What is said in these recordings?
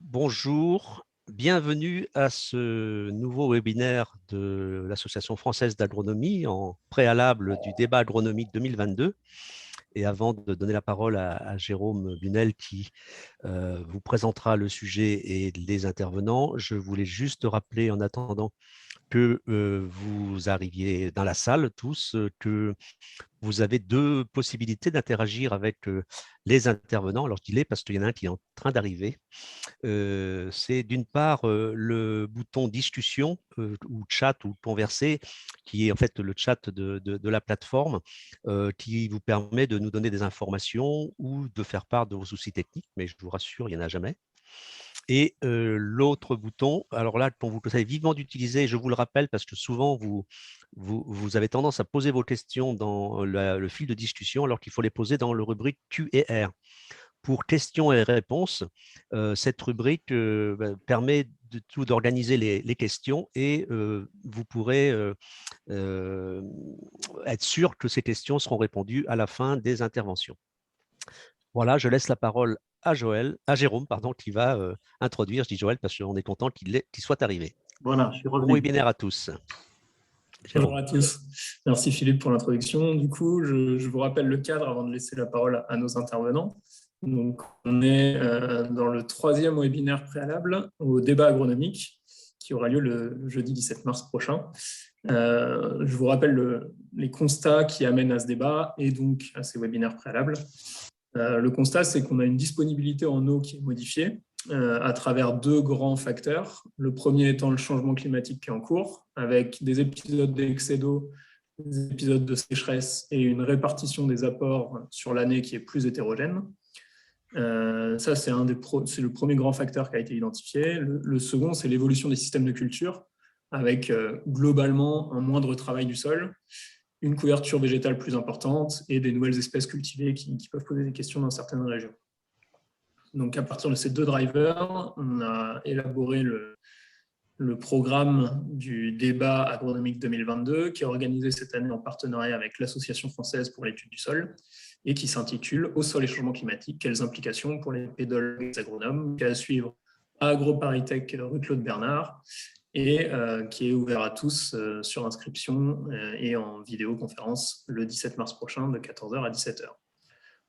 Bonjour, bienvenue à ce nouveau webinaire de l'Association française d'agronomie en préalable du débat agronomique 2022. Et avant de donner la parole à Jérôme Bunel qui vous présentera le sujet et les intervenants, je voulais juste rappeler en attendant que vous arriviez dans la salle tous, que vous avez deux possibilités d'interagir avec les intervenants. Alors je dis les parce qu'il y en a un qui est en train d'arriver. C'est d'une part le bouton discussion ou chat ou converser, qui est en fait le chat de la plateforme, qui vous permet de nous donner des informations ou de faire part de vos soucis techniques, mais je vous rassure, il n'y en a jamais. Et l'autre bouton, alors là, qu'on vous conseille vivement d'utiliser, je vous le rappelle parce que souvent, vous avez tendance à poser vos questions dans le fil de discussion alors qu'il faut les poser dans le rubrique Q&R. Pour questions et réponses, cette rubrique permet d'organiser les questions et vous pourrez être sûr que ces questions seront répondues à la fin des interventions. Voilà, je laisse la parole à Jérôme, pardon, qui va introduire, je dis Joël parce qu'on est content qu'il soit arrivé. Voilà, je suis revenu. Bon webinaire à tous. Bonjour à tous. Merci Philippe pour l'introduction. Du coup, je vous rappelle le cadre avant de laisser la parole à nos intervenants. Donc, on est dans le 3e webinaire préalable au débat agronomique qui aura lieu le jeudi 17 mars prochain. Je vous rappelle les constats qui amènent à ce débat et donc à ces webinaires préalables. Le constat, c'est qu'on a une disponibilité en eau qui est modifiée à travers deux grands facteurs. Le premier étant le changement climatique qui est en cours, avec des épisodes d'excès d'eau, des épisodes de sécheresse et une répartition des apports sur l'année qui est plus hétérogène. Ça, c'est le premier grand facteur qui a été identifié. Le second, c'est l'évolution des systèmes de culture, avec globalement un moindre travail du sol, une couverture végétale plus importante et des nouvelles espèces cultivées qui peuvent poser des questions dans certaines régions. Donc, à partir de ces deux drivers, on a élaboré le programme du débat agronomique 2022 qui est organisé cette année en partenariat avec l'Association française pour l'étude du sol et qui s'intitule « Au sol et changement climatique, quelles implications pour les pédologues et les agronomes ?» qui est à suivre à AgroParisTech rue Claude Bernard et qui est ouvert à tous sur inscription et en vidéoconférence le 17 mars prochain de 14h à 17h.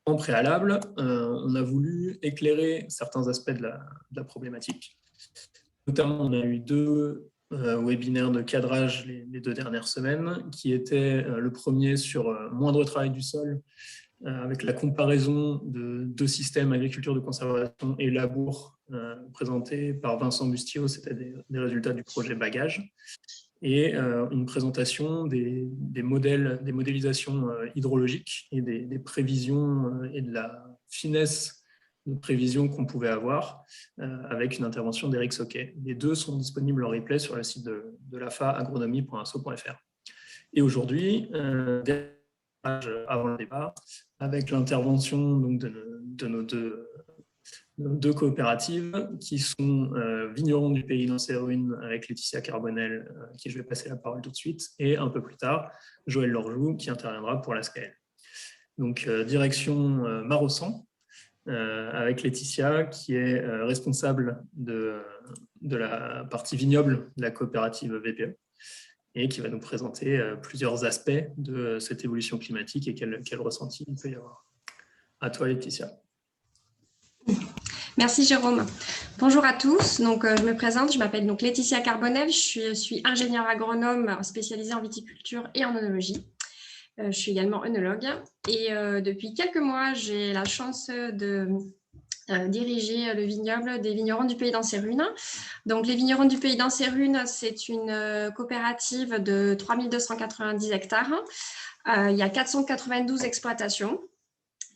En préalable, on a voulu éclairer certains aspects de la problématique. Notamment, on a eu deux webinaires de cadrage les 2 dernières semaines, qui étaient le premier sur moindre travail du sol, avec la comparaison de deux systèmes agriculture de conservation et labour présentés par Vincent Bustiot, c'était des résultats du projet Bagage, et une présentation des modélisations hydrologiques et des prévisions et de la finesse de prévision qu'on pouvait avoir avec une intervention d'Éric Soquet. Les deux sont disponibles en replay sur le site de l'AFA agronomie.asso.fr. Et aujourd'hui, avant le débat, avec l'intervention de nos deux coopératives qui sont Vignerons du Pays dans ses ruines avec Laetitia Carbonel, qui je vais passer la parole tout de suite, et un peu plus tard, Joël Lorjou qui interviendra pour la SCAEL. Donc, direction Marossan, avec Laetitia qui est responsable de la partie vignoble de la coopérative VPE et qui va nous présenter plusieurs aspects de cette évolution climatique et quel ressenti il peut y avoir. À toi Laetitia. Merci Jérôme. Bonjour à tous. Donc, je me présente, je m'appelle donc Laetitia Carbonel, je suis ingénieure agronome spécialisée en viticulture et en œnologie. Je suis également œnologue et depuis quelques mois, j'ai la chance de diriger le vignoble des Vignerons du Pays dans ses ruines. Donc, les Vignerons du Pays dans ses ruines, c'est une coopérative de 3290 hectares. Il y a 492 exploitations.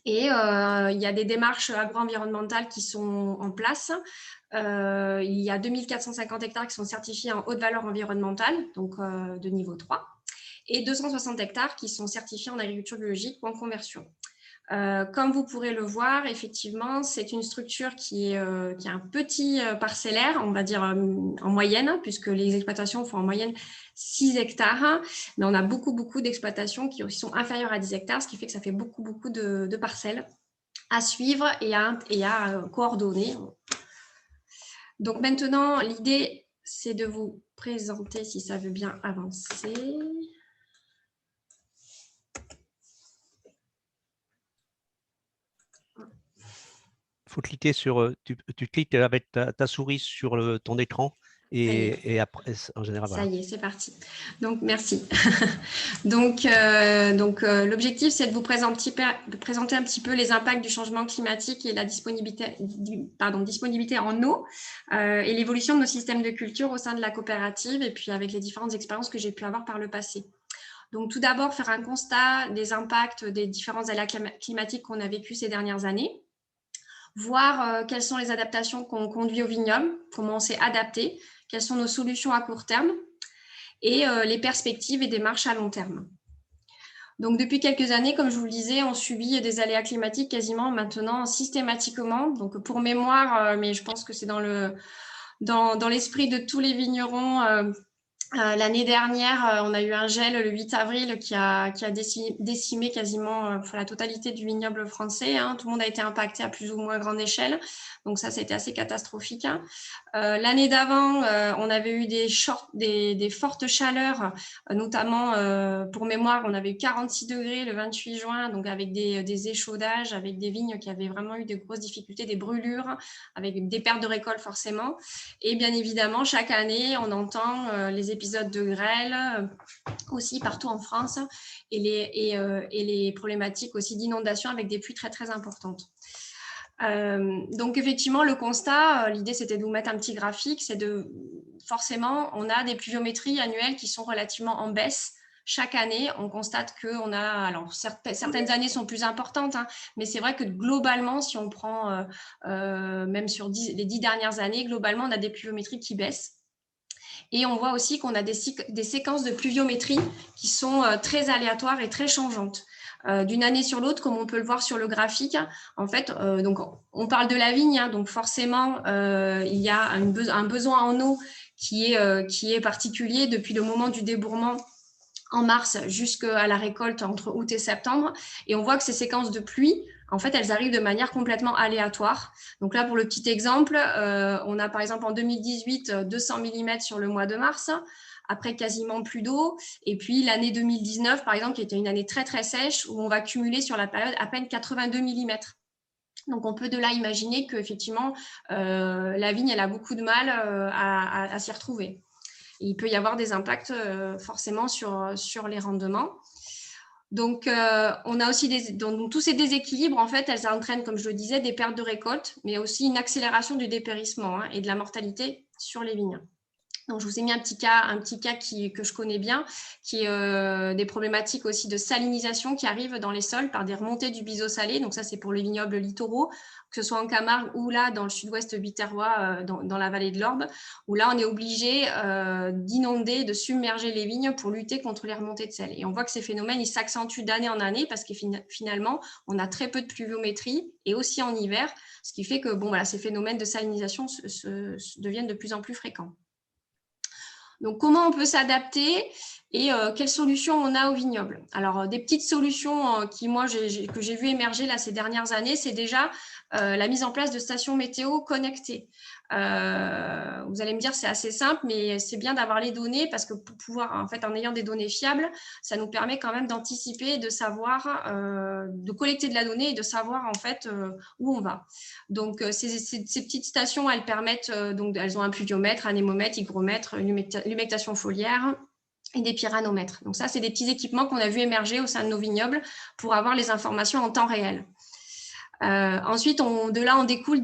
Et il y a des démarches agro-environnementales qui sont en place. Il y a 2450 hectares qui sont certifiés en haute valeur environnementale, donc de niveau 3, et 260 hectares qui sont certifiés en agriculture biologique ou en conversion. Comme vous pourrez le voir, effectivement, c'est une structure qui est un petit parcellaire, on va dire en moyenne, puisque les exploitations font en moyenne 6 hectares, mais on a beaucoup d'exploitations qui sont inférieures à 10 hectares, ce qui fait que ça fait beaucoup de parcelles à suivre et à coordonner. Donc maintenant, l'idée, c'est de vous présenter, si ça veut bien avancer. Il faut cliquer sur, tu cliques avec ta souris sur ton écran et après, en général, ça voilà. y est, c'est parti. Donc, merci. donc l'objectif, c'est de vous présenter un petit peu les impacts du changement climatique et la disponibilité en eau et l'évolution de nos systèmes de culture au sein de la coopérative et puis avec les différentes expériences que j'ai pu avoir par le passé. Donc, tout d'abord, faire un constat des impacts des différents aléas climatiques qu'on a vécu ces dernières années. Voir quelles sont les adaptations qu'on conduit au vignoble, comment on s'est adapté, quelles sont nos solutions à court terme et les perspectives et démarches à long terme. Donc, depuis quelques années, comme je vous le disais, on subit des aléas climatiques quasiment maintenant systématiquement. Donc, pour mémoire, mais je pense que c'est dans l'esprit de tous les vignerons, l'année dernière, on a eu un gel le 8 avril qui a décimé quasiment la totalité du vignoble français. Tout le monde a été impacté à plus ou moins grande échelle. Donc ça, c'était assez catastrophique. L'année d'avant, on avait eu des fortes chaleurs, notamment, pour mémoire, on avait eu 46 degrés le 28 juin, donc avec des échaudages, avec des vignes qui avaient vraiment eu de grosses difficultés, des brûlures, avec des pertes de récolte forcément. Et bien évidemment, chaque année, on entend les épisodes de grêle aussi partout en France et les problématiques aussi d'inondation avec des pluies très importantes. Donc effectivement, le constat, l'idée c'était de vous mettre un petit graphique, c'est forcément, on a des pluviométries annuelles qui sont relativement en baisse. Chaque année, on constate qu'on a, alors certaines années sont plus importantes, mais c'est vrai que globalement, si on prend même sur les 10 dernières années, globalement, on a des pluviométries qui baissent. Et on voit aussi qu'on a des séquences de pluviométrie qui sont très aléatoires et très changeantes. D'une année sur l'autre, comme on peut le voir sur le graphique. En fait, donc on parle de la vigne, donc forcément, il y a un besoin en eau qui est particulier depuis le moment du débourrement en mars jusqu'à la récolte entre août et septembre. Et on voit que ces séquences de pluie, en fait, elles arrivent de manière complètement aléatoire. Donc là, pour le petit exemple, on a par exemple en 2018 200 mm sur le mois de mars, après quasiment plus d'eau. Et puis l'année 2019, par exemple, qui était une année très sèche, où on va cumuler sur la période à peine 82 mm. Donc on peut de là imaginer qu'effectivement, la vigne, elle a beaucoup de mal à s'y retrouver. Il peut y avoir des impacts forcément sur les rendements. Donc, on a aussi donc, tous ces déséquilibres, en fait, elles entraînent, comme je le disais, des pertes de récolte, mais aussi une accélération du dépérissement et de la mortalité sur les vignes. Donc, je vous ai mis un petit cas que je connais bien, qui est des problématiques aussi de salinisation qui arrivent dans les sols par des remontées du biseau salé. Donc, ça, c'est pour les vignobles littoraux, que ce soit en Camargue ou là, dans le sud-ouest biterrois, dans la vallée de l'Orbe, où là, on est obligé d'inonder, de submerger les vignes pour lutter contre les remontées de sel. Et on voit que ces phénomènes, ils s'accentuent d'année en année parce que finalement, on a très peu de pluviométrie et aussi en hiver, ce qui fait que ces phénomènes de salinisation deviennent de plus en plus fréquents. Donc, comment on peut s'adapter et quelles solutions on a au vignoble? Alors, des petites solutions que j'ai vu émerger là, ces dernières années, c'est déjà la mise en place de stations météo connectées. Vous allez me dire, c'est assez simple, mais c'est bien d'avoir les données parce que pour pouvoir, en fait, en ayant des données fiables, ça nous permet quand même d'anticiper, de savoir, de collecter de la donnée et de savoir en fait où on va. Donc, ces petites stations, elles permettent, donc elles ont un pluviomètre, un anémomètre, hygromètre, l'humectation foliaire et des pyranomètres. Donc ça, c'est des petits équipements qu'on a vu émerger au sein de nos vignobles pour avoir les informations en temps réel. Ensuite, de là, on découle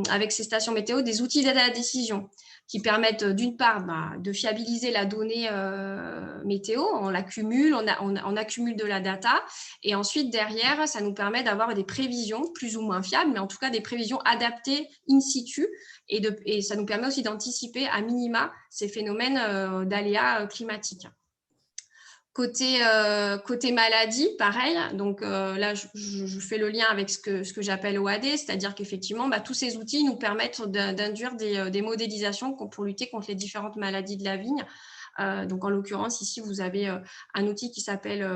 avec ces stations météo des outils d'aide à la décision qui permettent d'une part de fiabiliser la donnée météo, on l'accumule, on accumule de la data, et ensuite derrière, ça nous permet d'avoir des prévisions plus ou moins fiables, mais en tout cas des prévisions adaptées in situ, et ça nous permet aussi d'anticiper à minima ces phénomènes d'aléas climatiques. Côté maladie, pareil. Donc là, je fais le lien avec ce que j'appelle OAD, c'est-à-dire qu'effectivement, tous ces outils nous permettent d'induire des modélisations pour lutter contre les différentes maladies de la vigne. Donc en l'occurrence, ici, vous avez un outil qui s'appelle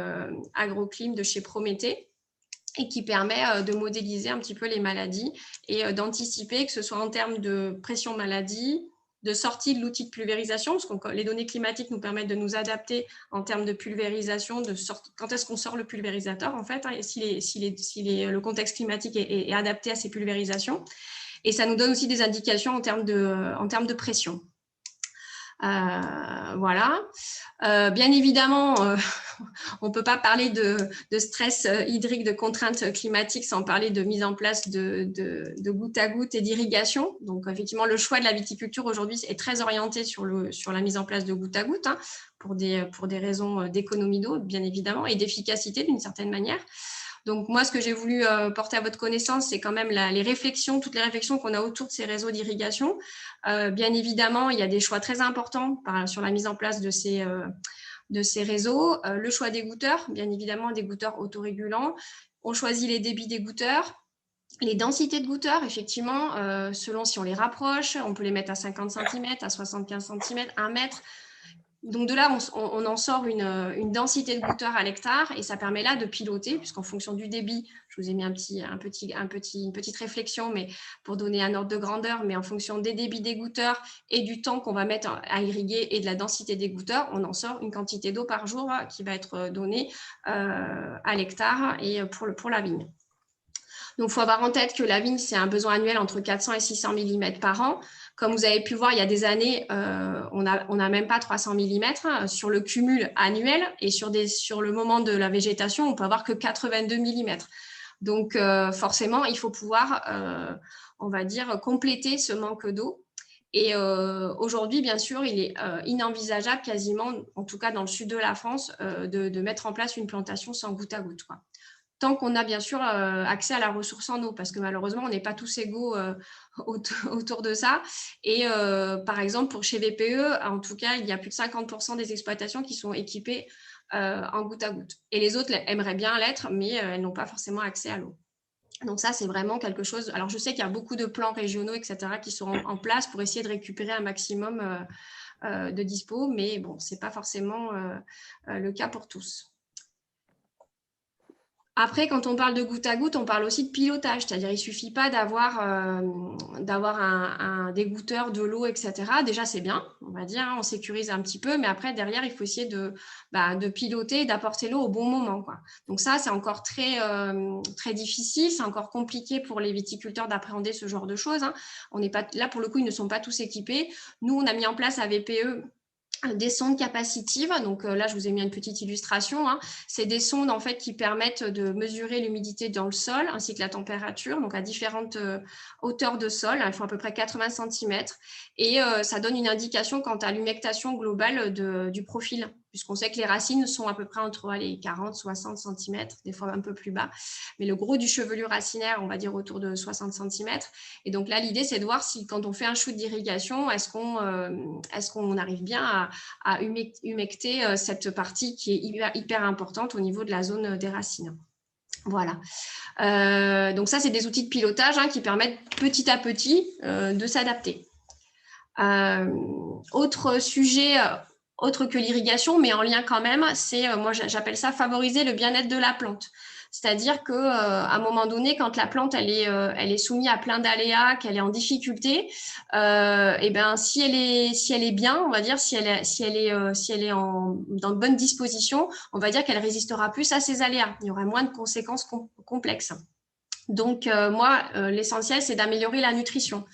AgroClim de chez Prométhée et qui permet de modéliser un petit peu les maladies et d'anticiper, que ce soit en termes de pression maladie, de sortie de l'outil de pulvérisation, parce que les données climatiques nous permettent de nous adapter en termes de pulvérisation, quand est-ce qu'on sort le pulvérisateur, en fait, et le contexte climatique est adapté à ces pulvérisations. Et ça nous donne aussi des indications en termes de pression. Voilà. Bien évidemment, on ne peut pas parler de stress hydrique, de contraintes climatiques sans parler de mise en place de goutte à goutte et d'irrigation. Donc, effectivement, le choix de la viticulture aujourd'hui est très orienté sur la mise en place de goutte à goutte, hein, pour des raisons d'économie d'eau, bien évidemment, et d'efficacité d'une certaine manière. Donc, moi, ce que j'ai voulu porter à votre connaissance, c'est quand même toutes les réflexions qu'on a autour de ces réseaux d'irrigation. Bien évidemment, il y a des choix très importants sur la mise en place de ces réseaux. Le choix des goutteurs, bien évidemment, des goutteurs autorégulants. On choisit les débits des goutteurs. Les densités de goutteurs, effectivement, selon si on les rapproche, on peut les mettre à 50 cm, à 75 cm, 1 mètre. Donc de là, on en sort une densité de goutteurs à l'hectare et ça permet là de piloter, puisqu'en fonction du débit, je vous ai mis une petite réflexion, mais pour donner un ordre de grandeur, mais en fonction des débits des goutteurs et du temps qu'on va mettre à irriguer et de la densité des goutteurs, on en sort une quantité d'eau par jour qui va être donnée à l'hectare et pour la vigne. Donc, il faut avoir en tête que la vigne, c'est un besoin annuel entre 400 et 600 mm par an. Comme vous avez pu voir, il y a des années, on n'a même pas 300 mm sur le cumul annuel et sur le moment de la végétation, on peut avoir que 82 mm. Donc, forcément, il faut pouvoir, on va dire, compléter ce manque d'eau. Et aujourd'hui, bien sûr, il est inenvisageable quasiment, en tout cas dans le sud de la France, de mettre en place une plantation sans goutte à goutte, quoi. Tant qu'on a bien sûr accès à la ressource en eau, parce que malheureusement, on n'est pas tous égaux autour de ça. Et par exemple, pour chez VPE, en tout cas, il y a plus de 50% des exploitations qui sont équipées en goutte à goutte. Et les autres aimeraient bien l'être, mais elles n'ont pas forcément accès à l'eau. Donc ça, c'est vraiment quelque chose… Alors, je sais qu'il y a beaucoup de plans régionaux, etc., qui sont en place pour essayer de récupérer un maximum de dispo, mais bon, ce n'est pas forcément le cas pour tous. Après, quand on parle de goutte à goutte, on parle aussi de pilotage, c'est-à-dire il ne suffit pas d'avoir un dégoutteur, de l'eau, etc. Déjà, c'est bien, on va dire, hein, on sécurise un petit peu, mais après, derrière, il faut essayer de piloter et d'apporter l'eau au bon moment, quoi. Donc ça, c'est encore très difficile, c'est encore compliqué pour les viticulteurs d'appréhender ce genre de choses, hein. On n'est pas, là, pour le coup, ils ne sont pas tous équipés. Nous, on a mis en place à VPE des sondes capacitives. Donc là, je vous ai mis une petite illustration, hein. C'est des sondes en fait qui permettent de mesurer l'humidité dans le sol ainsi que la température, donc à différentes hauteurs de sol. Elles font à peu près 80 cm et ça donne une indication quant à l'humectation globale du profil, puisqu'on sait que les racines sont à peu près entre 40-60 cm, des fois un peu plus bas. Mais le gros du chevelu racinaire, on va dire autour de 60 cm. Et donc là, l'idée, c'est de voir si quand on fait un shoot d'irrigation, est-ce qu'on arrive bien à humecter cette partie qui est hyper importante au niveau de la zone des racines. Voilà. Donc ça, c'est des outils de pilotage, hein, qui permettent petit à petit de s'adapter. Autre sujet, autre que l'irrigation, mais en lien quand même, c'est, moi j'appelle ça favoriser le bien-être de la plante. C'est-à-dire qu'à un moment donné, quand la plante elle est soumise à plein d'aléas, qu'elle est en difficulté, et ben si elle est bien, on va dire, si elle est dans de bonnes dispositions, on va dire qu'elle résistera plus à ces aléas. Il y aura moins de conséquences complexes. Donc moi, l'essentiel, c'est d'améliorer la nutrition.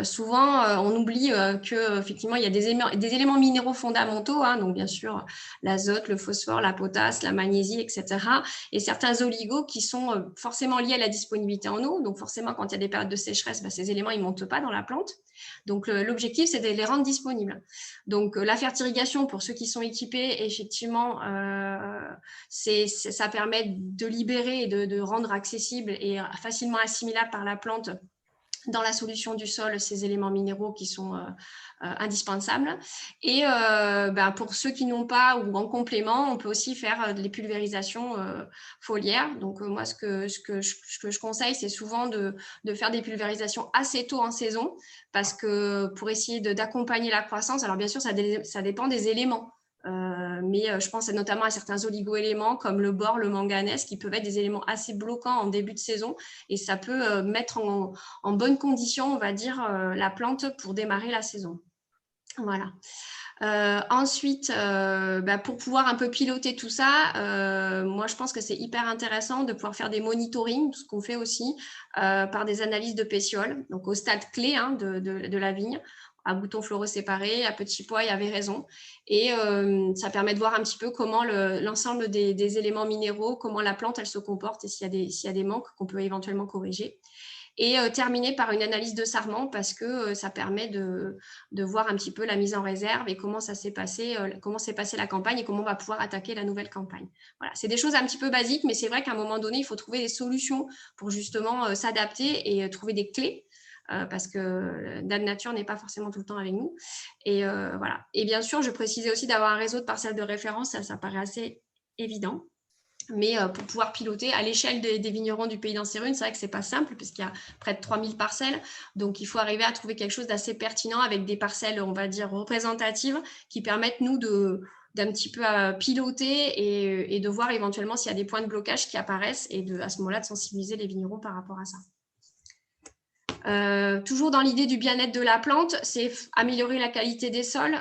Souvent, on oublie qu'effectivement, il y a des éléments minéraux fondamentaux, hein, donc bien sûr l'azote, le phosphore, la potasse, la magnésie, etc. Et certains oligos qui sont forcément liés à la disponibilité en eau. Donc forcément, quand il y a des périodes de sécheresse, ces éléments ne montent pas dans la plante. Donc l'objectif, c'est de les rendre disponibles. Donc la fertirrigation, pour ceux qui sont équipés, effectivement, ça permet de libérer et de rendre accessible et facilement assimilable par la plante dans la solution du sol ces éléments minéraux qui sont indispensables. Et pour ceux qui n'ont pas ou en complément, on peut aussi faire les pulvérisations foliaires. Donc moi, ce que je conseille, c'est souvent de faire des pulvérisations assez tôt en saison, parce que pour essayer d'accompagner la croissance, alors bien sûr, ça dépend des éléments. Mais je pense notamment à certains oligo-éléments comme le bore, le manganèse, qui peuvent être des éléments assez bloquants en début de saison, et ça peut mettre en bonne condition, on va dire, la plante pour démarrer la saison. Voilà. Ensuite, pour pouvoir un peu piloter tout ça, moi je pense que c'est hyper intéressant de pouvoir faire des monitorings, ce qu'on fait aussi par des analyses de pétiole, donc au stade clé de la vigne, à boutons floraux séparés, à petits pois et à véraison. Et ça permet de voir un petit peu comment l'ensemble des éléments minéraux, comment la plante elle se comporte et s'il y a des manques qu'on peut éventuellement corriger. Et terminer par une analyse de sarment, parce que ça permet de voir un petit peu la mise en réserve et comment s'est passée la campagne et comment on va pouvoir attaquer la nouvelle campagne. Voilà, c'est des choses un petit peu basiques, mais c'est vrai qu'à un moment donné, il faut trouver des solutions pour justement s'adapter et trouver des clés. Parce que Dame Nature n'est pas forcément tout le temps avec nous. Et voilà. Et bien sûr, je précisais aussi d'avoir un réseau de parcelles de référence, ça paraît assez évident. Mais pour pouvoir piloter à l'échelle des vignerons du Pays d'Ancérunes, c'est vrai que ce n'est pas simple, puisqu'il y a près de 3000 parcelles. Donc, il faut arriver à trouver quelque chose d'assez pertinent avec des parcelles, on va dire, représentatives qui permettent, nous, d'un petit peu piloter et de voir éventuellement s'il y a des points de blocage qui apparaissent et à ce moment-là, de sensibiliser les vignerons par rapport à ça. Toujours dans l'idée du bien-être de la plante, c'est améliorer la qualité des sols,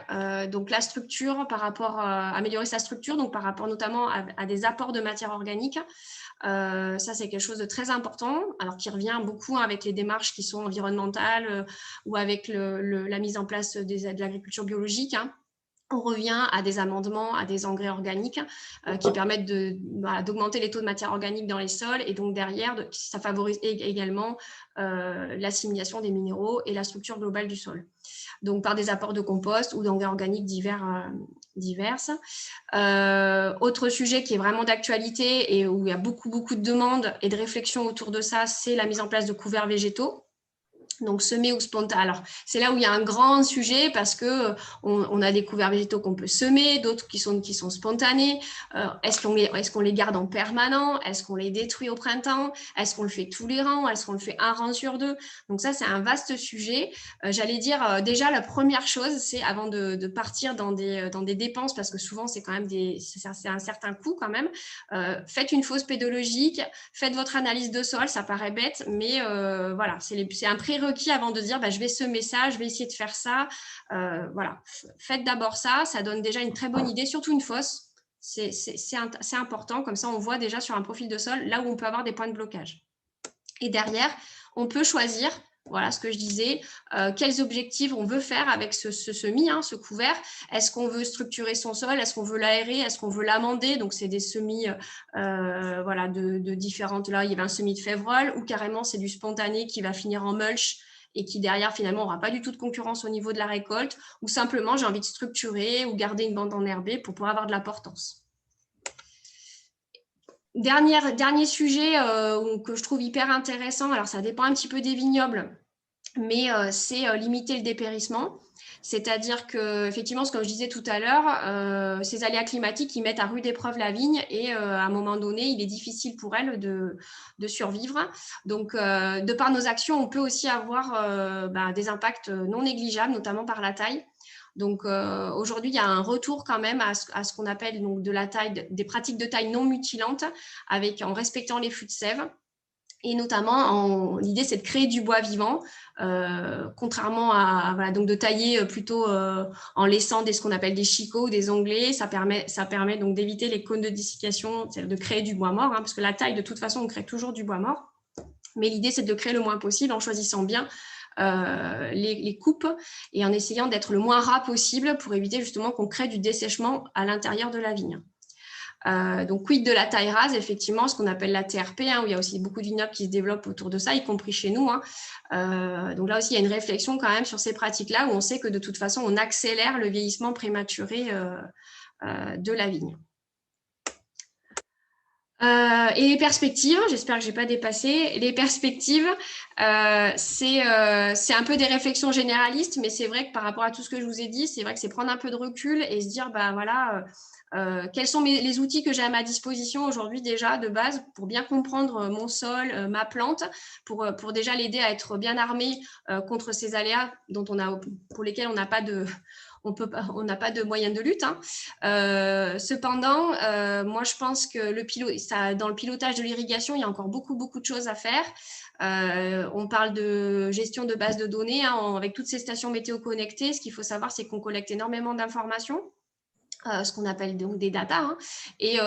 donc la structure améliorer sa structure, donc par rapport notamment à des apports de matière organique. Ça, c'est quelque chose de très important, alors qui revient beaucoup avec les démarches qui sont environnementales ou avec la mise en place de l'agriculture biologique. On revient à des amendements, à des engrais organiques qui permettent d'augmenter les taux de matière organique dans les sols, et donc derrière, ça favorise également l'assimilation des minéraux et la structure globale du sol. Donc par des apports de compost ou d'engrais organiques divers. Autre sujet qui est vraiment d'actualité et où il y a beaucoup de demandes et de réflexions autour de ça, c'est la mise en place de couverts végétaux. Donc semés ou spontanés. Alors c'est là où il y a un grand sujet, parce que on a des couverts végétaux qu'on peut semer, d'autres qui sont spontanés. Est-ce qu'on les garde en permanent? Est-ce qu'on les détruit au printemps? Est-ce qu'on le fait tous les rangs? Est-ce qu'on le fait un rang sur deux? Donc ça, c'est un vaste sujet. J'allais dire déjà, la première chose, c'est avant de partir dans des dépenses, parce que souvent c'est quand même c'est un certain coût quand même. Faites une fausse pédologique, faites votre analyse de sol. Ça paraît bête, mais voilà, c'est un prérequis avant de dire je vais semer ça, je vais essayer de faire ça. Voilà, faites d'abord ça, ça donne déjà une très bonne idée, surtout une fosse. C'est important, comme ça on voit déjà sur un profil de sol là où on peut avoir des points de blocage. Et derrière, on peut choisir, voilà ce que je disais, quels objectifs on veut faire avec ce semis, ce couvert. Est-ce qu'on veut structurer son sol? Est-ce qu'on veut l'aérer? Est-ce qu'on veut l'amender? Donc, c'est des semis voilà, de différentes... Là, il y avait un semis de févrole, ou carrément, c'est du spontané qui va finir en mulch et qui, derrière, finalement, n'aura pas du tout de concurrence au niveau de la récolte, ou simplement, j'ai envie de structurer ou garder une bande enherbée pour pouvoir avoir de la portance. Dernier sujet que je trouve hyper intéressant, alors ça dépend un petit peu des vignobles, mais c'est limiter le dépérissement. C'est-à-dire que, effectivement, comme je disais tout à l'heure, ces aléas climatiques qui mettent à rude épreuve la vigne, et à un moment donné, il est difficile pour elle de survivre. Donc, de par nos actions, on peut aussi avoir des impacts non négligeables, notamment par la taille. Donc aujourd'hui, il y a un retour quand même à ce qu'on appelle donc des pratiques de taille non mutilantes, en respectant les flux de sève. Et notamment, l'idée, c'est de créer du bois vivant, contrairement à voilà, donc de tailler plutôt en laissant ce qu'on appelle des chicots ou des onglets. Ça permet donc d'éviter les cônes de dessiccation, de créer du bois mort, parce que la taille, de toute façon, on crée toujours du bois mort. Mais l'idée, c'est de créer le moins possible en choisissant bien les coupes et en essayant d'être le moins ras possible pour éviter justement qu'on crée du dessèchement à l'intérieur de la vigne. Donc, quid de la taille rase, effectivement, ce qu'on appelle la TRP, où il y a aussi beaucoup de vignobles qui se développent autour de ça, y compris chez nous. Donc là aussi, il y a une réflexion quand même sur ces pratiques-là, où on sait que de toute façon, on accélère le vieillissement prématuré de la vigne. Et les perspectives, j'espère que je n'ai pas dépassé. Les perspectives, c'est un peu des réflexions généralistes, mais c'est vrai que par rapport à tout ce que je vous ai dit, c'est vrai que c'est prendre un peu de recul et se dire, bah voilà, quels sont les outils que j'ai à ma disposition aujourd'hui déjà de base pour bien comprendre mon sol, ma plante, pour déjà l'aider à être bien armé contre ces aléas pour lesquels on n'a pas de on n'a pas de moyens de lutte. Hein. Cependant, moi, je pense que dans le pilotage de l'irrigation, il y a encore beaucoup de choses à faire. On parle de gestion de bases de données avec toutes ces stations météo connectées. Ce qu'il faut savoir, c'est qu'on collecte énormément d'informations. Ce qu'on appelle donc des data. Hein. Et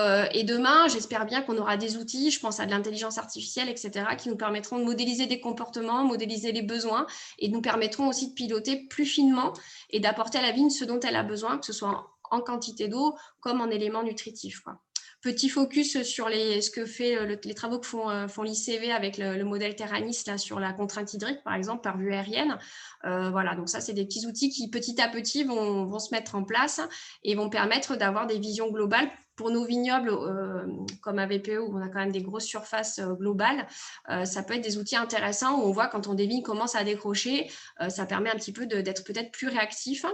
demain, j'espère bien qu'on aura des outils, je pense à de l'intelligence artificielle, etc., qui nous permettront de modéliser des comportements, modéliser les besoins, et nous permettront aussi de piloter plus finement et d'apporter à la vigne ce dont elle a besoin, que ce soit en quantité d'eau comme en éléments nutritifs. Quoi. Petit focus sur ce que fait les travaux que font l'ICV avec le modèle Terranis là, sur la contrainte hydrique, par exemple, par vue aérienne. Voilà, donc ça, c'est des petits outils qui, petit à petit, vont se mettre en place et vont permettre d'avoir des visions globales. Pour nos vignobles, comme à VPE, où on a quand même des grosses surfaces globales, ça peut être des outils intéressants où on voit quand des vignes commencent à décrocher, ça permet un petit peu d'être peut-être plus réactif.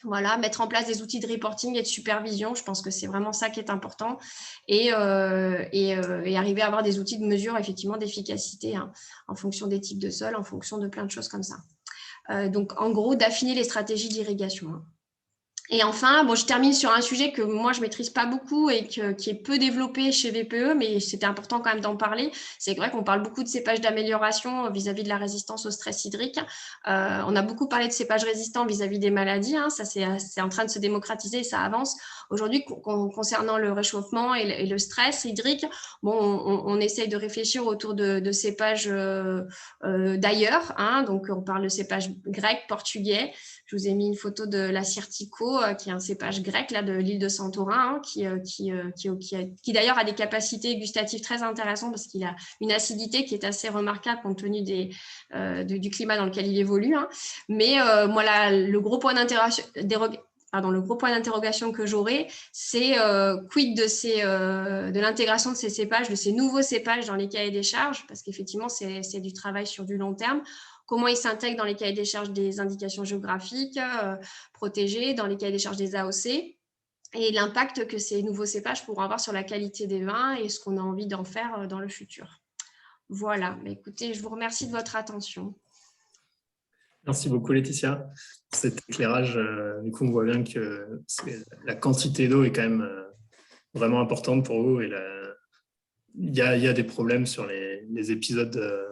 Voilà, mettre en place des outils de reporting et de supervision, je pense que c'est vraiment ça qui est important. Et arriver à avoir des outils de mesure, effectivement, d'efficacité hein, en fonction des types de sols, en fonction de plein de choses comme ça. Donc, en gros, d'affiner les stratégies d'irrigation. Hein. Et enfin, bon, je termine sur un sujet que moi, je ne maîtrise pas beaucoup et qui est peu développé chez VPE, mais c'était important quand même d'en parler. C'est vrai qu'on parle beaucoup de cépages d'amélioration vis-à-vis de la résistance au stress hydrique. On a beaucoup parlé de cépages résistants vis-à-vis des maladies. Hein. Ça, c'est en train de se démocratiser et ça avance. Aujourd'hui, concernant le réchauffement et le stress hydrique, bon, on essaye de réfléchir autour de cépages d'ailleurs. Hein. Donc, on parle de cépages grecs, portugais. Je vous ai mis une photo de la Sirtico, qui est un cépage grec là, de l'île de Santorin, hein, qui d'ailleurs a des capacités gustatives très intéressantes parce qu'il a une acidité qui est assez remarquable compte tenu du climat dans lequel il évolue. Hein. Mais moi, le gros point d'interrogation que j'aurais, c'est quid de l'intégration de ces cépages, de ces nouveaux cépages dans les cahiers des charges, parce qu'effectivement, c'est du travail sur du long terme. Comment ils s'intègrent dans les cahiers des charges des indications géographiques protégées, dans les cahiers des charges des AOC, et l'impact que ces nouveaux cépages pourront avoir sur la qualité des vins et ce qu'on a envie d'en faire dans le futur. Voilà, mais écoutez, je vous remercie de votre attention. Merci beaucoup Laetitia pour cet éclairage. Du coup, on voit bien que la quantité d'eau est quand même vraiment importante pour vous. Et il y a des problèmes sur les épisodes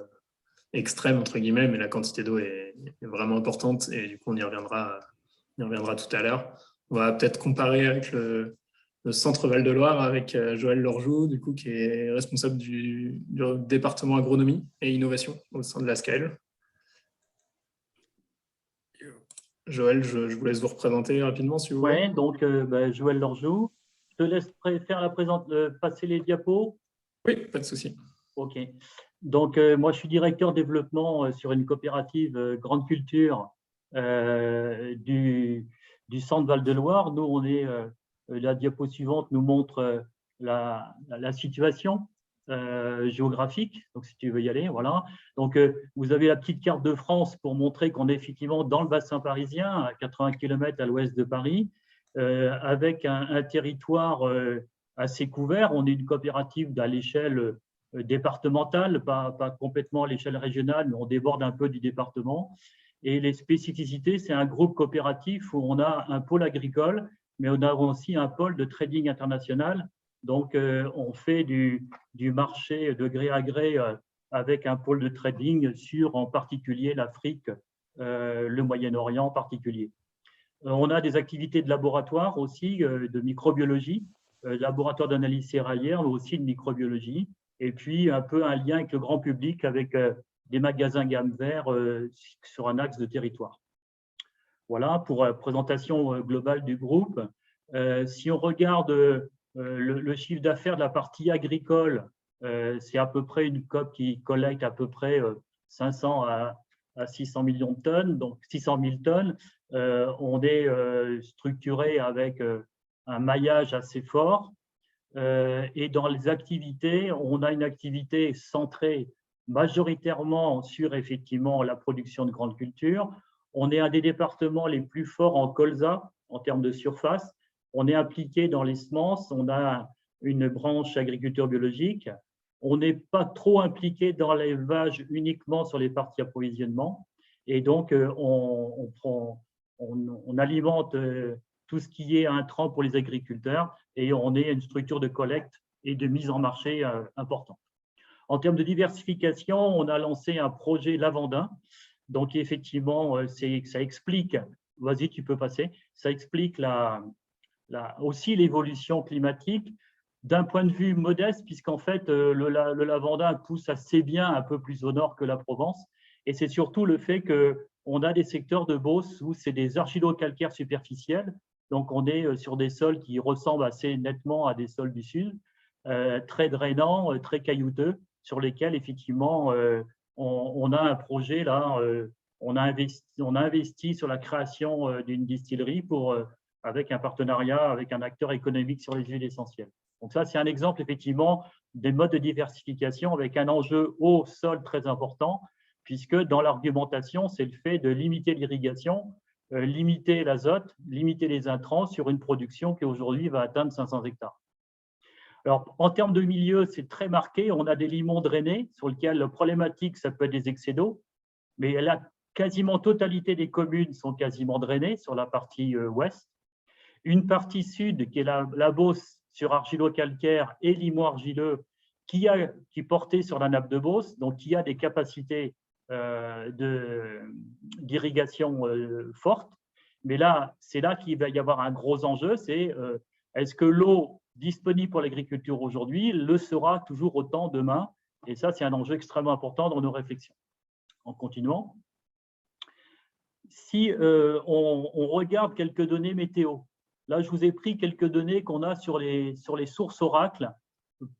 extrême entre guillemets, mais la quantité d'eau est vraiment importante et du coup on y reviendra tout à l'heure. On va peut-être comparer avec le centre Val-de-Loire avec Joël Lorjou, du coup qui est responsable du département agronomie et innovation au sein de la SCAEL. Joël, je vous laisse vous représenter rapidement si vous voulez. Oui, donc Joël Lorjou. Je te laisse passer les diapos. Oui, pas de souci. Ok. Donc, moi, je suis directeur développement sur une coopérative Grande Culture du centre Val-de-Loire. Nous, on est, la diapo suivante nous montre la situation géographique. Donc, si tu veux y aller, voilà. Donc, vous avez la petite carte de France pour montrer qu'on est effectivement dans le bassin parisien, à 80 km à l'ouest de Paris, avec un territoire assez couvert. On est une coopérative à l'échelle départementale, pas complètement à l'échelle régionale, mais on déborde un peu du département. Et les spécificités, c'est un groupe coopératif où on a un pôle agricole, mais on a aussi un pôle de trading international. Donc, on fait du marché de gré à gré avec un pôle de trading sur, en particulier, l'Afrique, le Moyen-Orient en particulier. On a des activités de laboratoire aussi, de microbiologie, laboratoire d'analyse céréalière, mais aussi de microbiologie. Et puis, un peu un lien avec le grand public, avec des magasins gamme vert sur un axe de territoire. Voilà, pour la présentation globale du groupe. Si on regarde le chiffre d'affaires de la partie agricole, c'est à peu près une COP qui collecte à peu près 500 à 600 millions de tonnes, donc 600 000 tonnes. On est structuré avec un maillage assez fort. Et dans les activités, on a une activité centrée majoritairement sur effectivement la production de grandes cultures. On est un des départements les plus forts en colza en termes de surface. On est impliqué dans les semences, on a une branche agriculture biologique. On n'est pas trop impliqué dans l'élevage uniquement sur les parties approvisionnement. Et donc, on alimente tout ce qui est intrant pour les agriculteurs et on est une structure de collecte et de mise en marché importante. En termes de diversification, on a lancé un projet lavandin. Donc, effectivement, ça explique, vas-y, tu peux passer, ça explique aussi l'évolution climatique d'un point de vue modeste, puisqu'en fait, le lavandin pousse assez bien un peu plus au nord que la Provence. Et c'est surtout le fait qu'on a des secteurs de Beauce où c'est des argilo-calcaires superficiels. Donc, on est sur des sols qui ressemblent assez nettement à des sols du sud, très drainants, très caillouteux, sur lesquels, effectivement, on a un projet là. On a investi sur la création d'une distillerie avec un partenariat avec un acteur économique sur les huiles essentielles. Donc ça, c'est un exemple effectivement des modes de diversification avec un enjeu au sol très important, puisque dans l'argumentation, c'est le fait de limiter l'irrigation, limiter l'azote, limiter les intrants sur une production qui aujourd'hui va atteindre 500 hectares. Alors, en termes de milieu, c'est très marqué. On a des limons drainés sur lesquels la problématique, ça peut être des excès d'eau, mais la quasiment totalité des communes sont quasiment drainées sur la partie ouest. Une partie sud, qui est la Beauce sur argilo-calcaire et limon-argileux, qui portait sur la nappe de Beauce, donc qui a des capacités d'irrigation fortes. Mais là, c'est là qu'il va y avoir un gros enjeu, c'est est-ce que l'eau disponible pour l'agriculture aujourd'hui le sera toujours autant demain? Et ça, c'est un enjeu extrêmement important dans nos réflexions. En continuant, si on regarde quelques données météo, là, je vous ai pris quelques données qu'on a sur les sources Oracle.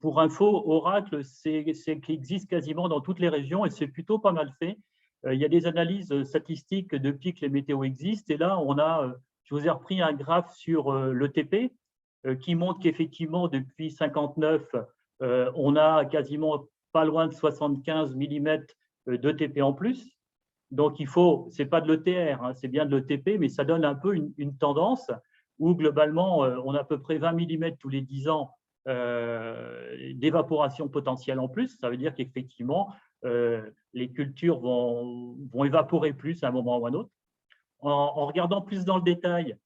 Pour info, Oracle, c'est qui existe quasiment dans toutes les régions et c'est plutôt pas mal fait. Il y a des analyses statistiques depuis que les météos existent. Et là, je vous ai repris un graphe sur l'ETP qui montre qu'effectivement, depuis 59, on a quasiment pas loin de 75 mm d'ETP en plus. Donc, ce n'est pas de l'ETR, hein, c'est bien de l'ETP, mais ça donne un peu une tendance où globalement, on a à peu près 20 mm tous les 10 ans d'évaporation potentielle en plus. Ça veut dire qu'effectivement, les cultures vont évaporer plus à un moment ou à un autre. En regardant plus dans le détail,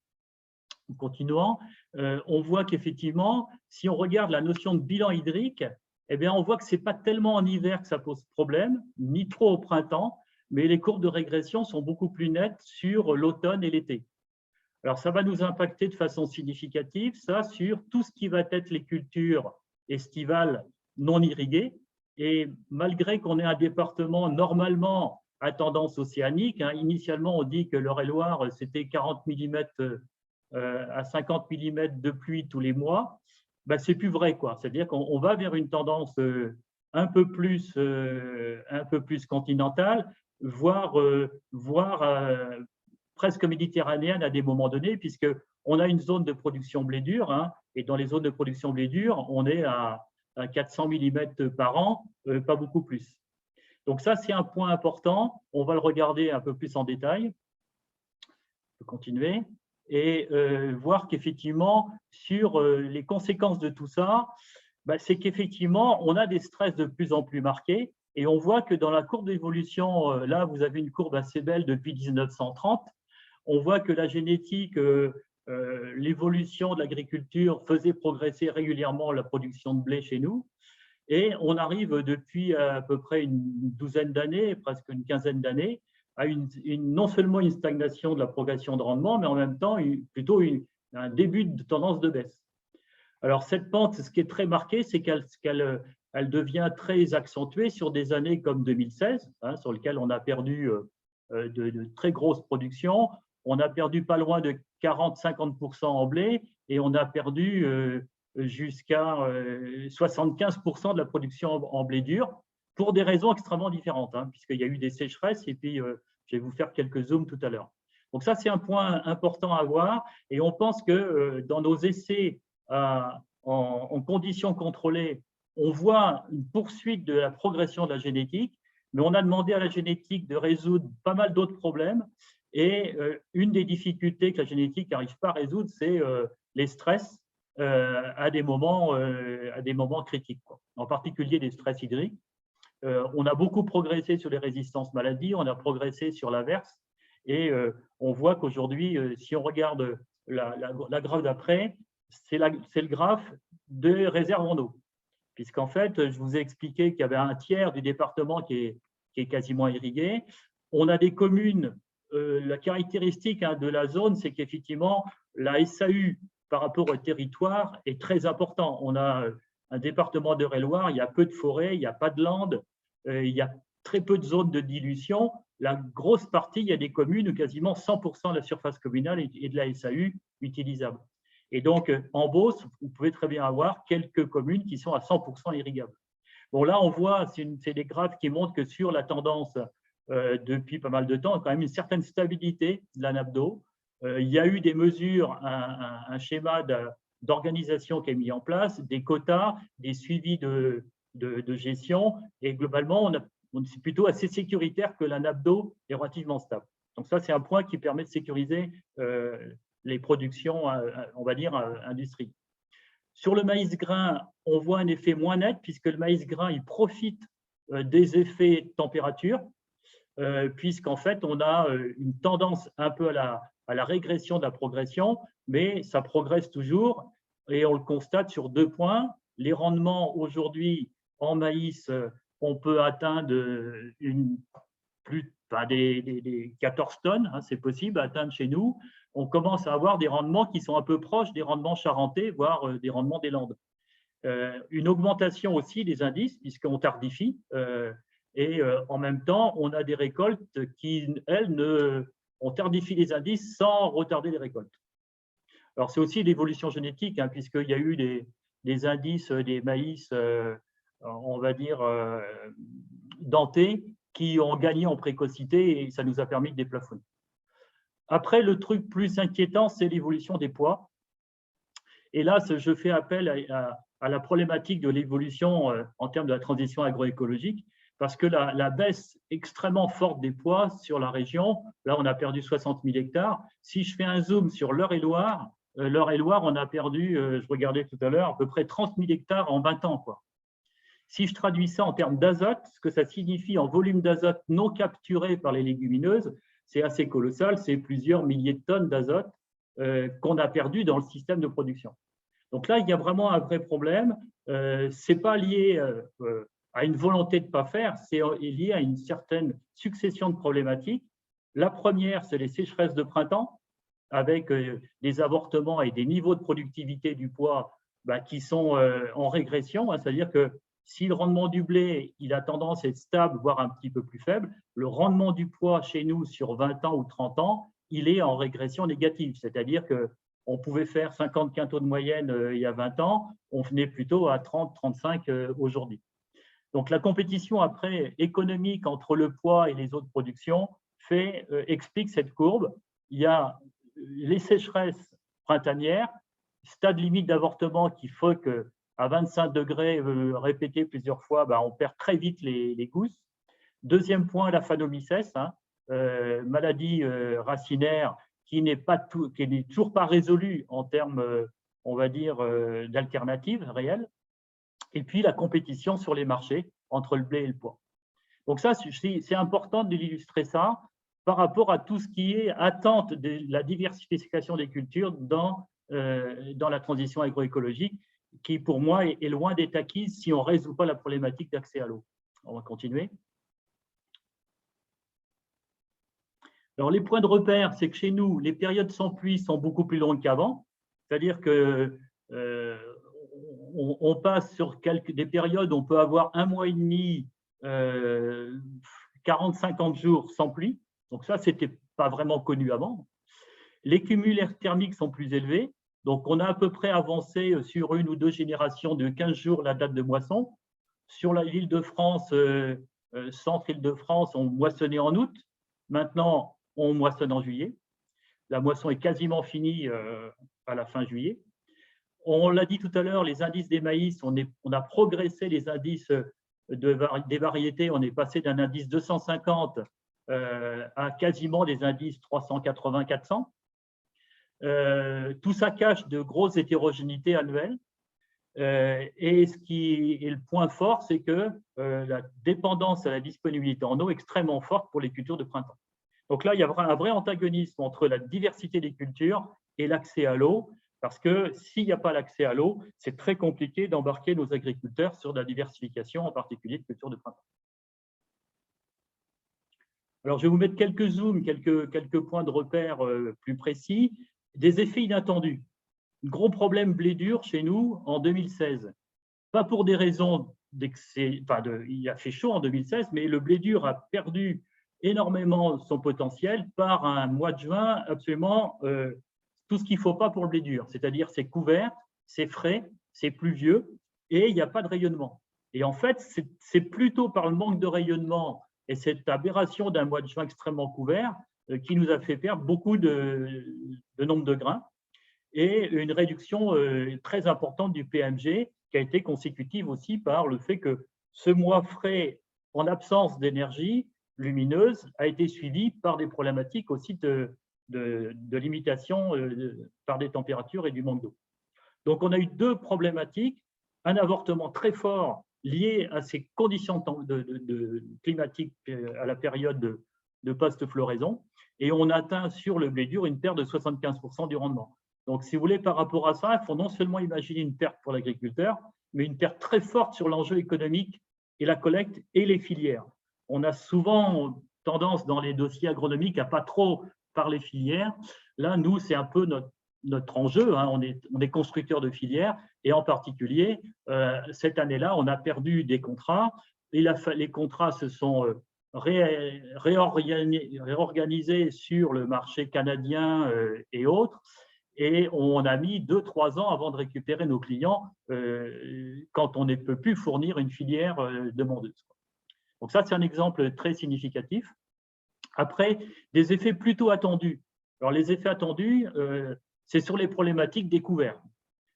en continuant, on voit qu'effectivement, si on regarde la notion de bilan hydrique, eh bien, on voit que ce n'est pas tellement en hiver que ça pose problème, ni trop au printemps, mais les courbes de régression sont beaucoup plus nettes sur l'automne et l'été. Alors, ça va nous impacter de façon significative, ça, sur tout ce qui va être les cultures estivales non irriguées. Et malgré qu'on ait un département normalement à tendance océanique, hein, initialement, on dit que l'Eure-et-Loire, c'était 40 mm à 50 mm de pluie tous les mois, ben, ce n'est plus vrai, quoi. C'est-à-dire qu'on va vers une tendance un peu plus continentale, voire presque méditerranéenne à des moments donnés, puisqu'on a une zone de production blé dur, hein, et dans les zones de production blé dur, on est à 400 mm par an, pas beaucoup plus. Donc ça, c'est un point important. On va le regarder un peu plus en détail. Je peux continuer. Et voir qu'effectivement, sur les conséquences de tout ça, bah, c'est qu'effectivement, on a des stress de plus en plus marqués. Et on voit que dans la courbe d'évolution, là, vous avez une courbe assez belle depuis 1930. On voit que la génétique, l'évolution de l'agriculture faisait progresser régulièrement la production de blé chez nous. Et on arrive depuis à peu près une douzaine d'années, presque une quinzaine d'années, à non seulement une stagnation de la progression de rendement, mais en même temps plutôt un début de tendance de baisse. Alors cette pente, ce qui est très marqué, c'est qu'elle devient très accentuée sur des années comme 2016, hein, sur lesquelles on a perdu de très grosses productions. On a perdu pas loin de 40-50% en blé et on a perdu jusqu'à 75% de la production en blé dur pour des raisons extrêmement différentes, hein, puisqu'il y a eu des sécheresses et puis je vais vous faire quelques zooms tout à l'heure. Donc ça, c'est un point important à voir et on pense que dans nos essais en en conditions contrôlées, on voit une poursuite de la progression de la génétique, mais on a demandé à la génétique de résoudre pas mal d'autres problèmes. Et une des difficultés que la génétique n'arrive pas à résoudre, c'est les stress à des moments critiques, quoi. En particulier des stress hydriques. On a beaucoup progressé sur les résistances maladies, on a progressé sur l'averse, et on voit qu'aujourd'hui, si on regarde la graphe d'après, c'est le graphe de réserve en eau. Puisqu'en fait, je vous ai expliqué qu'il y avait un tiers du département qui est quasiment irrigué. On a des communes, la caractéristique de la zone, c'est qu'effectivement, la SAU par rapport au territoire est très important. On a un département d'Eure-et-Loir, il y a peu de forêts, il n'y a pas de landes, il y a très peu de zones de dilution. La grosse partie, il y a des communes où quasiment 100% de la surface communale est de la SAU utilisable. Et donc, en Beauce, vous pouvez très bien avoir quelques communes qui sont à 100% irrigables. Bon, là, on voit, c'est des graphes qui montrent que sur la tendance depuis pas mal de temps, il y a quand même une certaine stabilité de la nappe d'eau. Il y a eu des mesures, un schéma d'organisation qui est mis en place, des quotas, des suivis de gestion, et globalement, c'est plutôt assez sécuritaire que la nappe d'eau est relativement stable. Donc ça, c'est un point qui permet de sécuriser les productions, on va dire, industrie. Sur le maïs grain, on voit un effet moins net puisque le maïs grain, il profite des effets de température, puisqu'en fait, on a une tendance un peu à la régression de la progression, mais ça progresse toujours et on le constate sur 2 points. Les rendements aujourd'hui en maïs, on peut atteindre des 14 tonnes, hein, c'est possible à atteindre chez nous. On commence à avoir des rendements qui sont un peu proches des rendements charentais, voire des rendements des Landes. Une augmentation aussi des indices, puisqu'on tardifie, et en même temps, on a des récoltes qui, elles, on tardifie les indices sans retarder les récoltes. Alors, c'est aussi l'évolution génétique, hein, puisqu'il y a eu des indices des maïs, on va dire, dentés, qui ont gagné en précocité et ça nous a permis de déplafonner. Après, le truc plus inquiétant, c'est l'évolution des poids. Et là, je fais appel à la problématique de l'évolution en termes de la transition agroécologique, parce que la baisse extrêmement forte des poids sur la région, là, on a perdu 60 000 hectares. Si je fais un zoom sur l'Eure-et-Loir, on a perdu, je regardais tout à l'heure, à peu près 30 000 hectares en 20 ans, quoi. Si je traduis ça en termes d'azote, ce que ça signifie en volume d'azote non capturé par les légumineuses, c'est assez colossal, c'est plusieurs milliers de tonnes d'azote qu'on a perdu dans le système de production. Donc là, il y a vraiment un vrai problème. Ce n'est pas lié à une volonté de ne pas faire, c'est lié à une certaine succession de problématiques. La première, c'est les sécheresses de printemps, avec des avortements et des niveaux de productivité du pois qui sont en régression, hein, c'est-à-dire que si le rendement du blé, il a tendance à être stable, voire un petit peu plus faible, le rendement du pois chez nous sur 20 ans ou 30 ans, il est en régression négative. C'est-à-dire qu'on pouvait faire 50 quintaux de moyenne il y a 20 ans, on venait plutôt à 30, 35 aujourd'hui. Donc la compétition après économique entre le pois et les autres productions explique cette courbe. Il y a les sécheresses printanières, stade limite d'avortement qui fait que à 25 degrés répété plusieurs fois, on perd très vite les gousses. Deuxième point, la phanomycèse, hein, maladie racinaire qui n'est toujours pas résolue en termes, on va dire, d'alternatives réelles. Et puis la compétition sur les marchés entre le blé et le pois. Donc ça, c'est important d'illustrer ça par rapport à tout ce qui est attente de la diversification des cultures dans la transition agroécologique, qui pour moi est loin d'être acquise si on ne résout pas la problématique d'accès à l'eau. On va continuer. Alors les points de repère, c'est que chez nous, les périodes sans pluie sont beaucoup plus longues qu'avant, c'est-à-dire que on passe sur des périodes où on peut avoir 1 mois et demi, 40-50 jours sans pluie, donc ça, ce n'était pas vraiment connu avant. Les cumuls thermiques sont plus élevés. Donc, on a à peu près avancé sur 1 ou 2 générations de 15 jours la date de moisson. Sur l'Île-de-France, centre-Île-de-France, on moissonnait en août. Maintenant, on moissonne en juillet. La moisson est quasiment finie à la fin juillet. On l'a dit tout à l'heure, les indices des maïs, on a progressé les indices des variétés. On est passé d'un indice 250 à quasiment des indices 380-400. Tout ça cache de grosses hétérogénéités annuelles. Et ce qui est le point fort, c'est que la dépendance à la disponibilité en eau est extrêmement forte pour les cultures de printemps. Donc là, il y a un vrai antagonisme entre la diversité des cultures et l'accès à l'eau, parce que s'il n'y a pas l'accès à l'eau, c'est très compliqué d'embarquer nos agriculteurs sur la diversification, en particulier de cultures de printemps. Alors, je vais vous mettre quelques zooms, quelques points de repère plus précis. Des effets inattendus. Gros problème blé dur chez nous en 2016. Pas pour des raisons d'excès, il a fait chaud en 2016, mais le blé dur a perdu énormément son potentiel par un mois de juin absolument tout ce qu'il ne faut pas pour le blé dur, c'est-à-dire c'est couvert, c'est frais, c'est pluvieux et il n'y a pas de rayonnement. Et en fait, c'est plutôt par le manque de rayonnement et cette aberration d'un mois de juin extrêmement couvert qui nous a fait perdre beaucoup de nombre de grains et une réduction très importante du PMG qui a été consécutive aussi par le fait que ce mois frais en absence d'énergie lumineuse a été suivi par des problématiques aussi de limitation par des températures et du manque d'eau. Donc, on a eu deux problématiques, un avortement très fort lié à ces conditions climatiques à la période de post-floraison, et on atteint sur le blé dur une perte de 75% du rendement. Donc, si vous voulez, par rapport à ça, il faut non seulement imaginer une perte pour l'agriculteur, mais une perte très forte sur l'enjeu économique et la collecte et les filières. On a souvent tendance dans les dossiers agronomiques à pas trop parler filières. Là, nous, c'est un peu notre enjeu. Hein. On est constructeur de filières et en particulier, cette année-là, on a perdu des contrats. Et les contrats se sont réorganisés sur le marché canadien et autres. Et on a mis 2-3 ans avant de récupérer nos clients quand on ne peut plus fournir une filière demandeuse. Donc ça, c'est un exemple très significatif. Après, des effets plutôt attendus. Alors, les effets attendus, c'est sur les problématiques des couverts.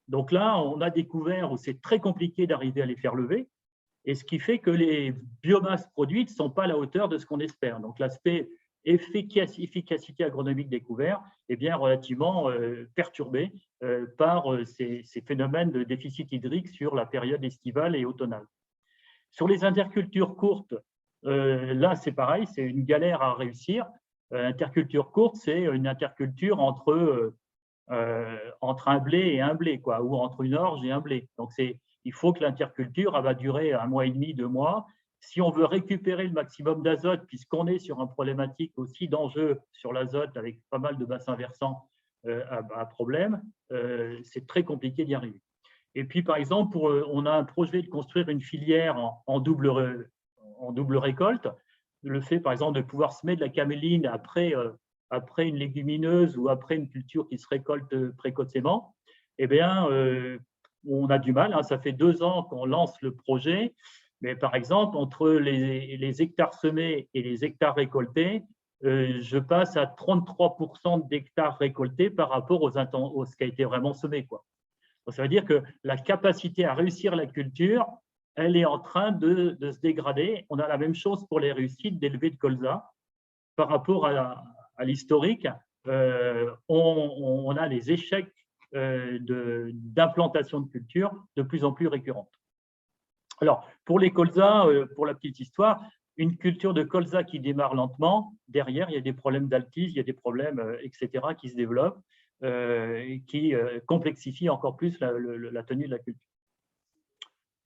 Donc là, on a des couverts où c'est très compliqué d'arriver à les faire lever, et ce qui fait que les biomasses produites ne sont pas à la hauteur de ce qu'on espère. Donc, l'aspect efficacité agronomique des couverts est bien relativement perturbé par ces phénomènes de déficit hydrique sur la période estivale et automnale. Sur les intercultures courtes, là, c'est pareil, c'est une galère à réussir. Interculture courte, c'est une interculture entre un blé et un blé, quoi, ou entre une orge et un blé. Donc, il faut que l'interculture va durer 1 mois et demi, 2 mois. Si on veut récupérer le maximum d'azote, puisqu'on est sur une problématique aussi d'enjeu sur l'azote avec pas mal de bassins versants à problème, c'est très compliqué d'y arriver. Et puis, par exemple, on a un projet de construire une filière en double récolte. Le fait, par exemple, de pouvoir semer de la caméline après une légumineuse ou après une culture qui se récolte précocement, eh bien, on a du mal. Hein, ça fait 2 ans qu'on lance le projet. Mais par exemple, entre les hectares semés et les hectares récoltés, je passe à 33% d'hectares récoltés par rapport à ce qui a été vraiment semé, quoi. Donc, ça veut dire que la capacité à réussir la culture, elle est en train de se dégrader. On a la même chose pour les réussites d'élevés de colza. Par rapport à l'historique, on a les échecs d'implantation de culture de plus en plus récurrentes. Alors, pour les colzas, pour la petite histoire, une culture de colza qui démarre lentement, derrière, il y a des problèmes d'altise, il y a des problèmes, etc., qui se développent, qui complexifient encore plus la tenue de la culture.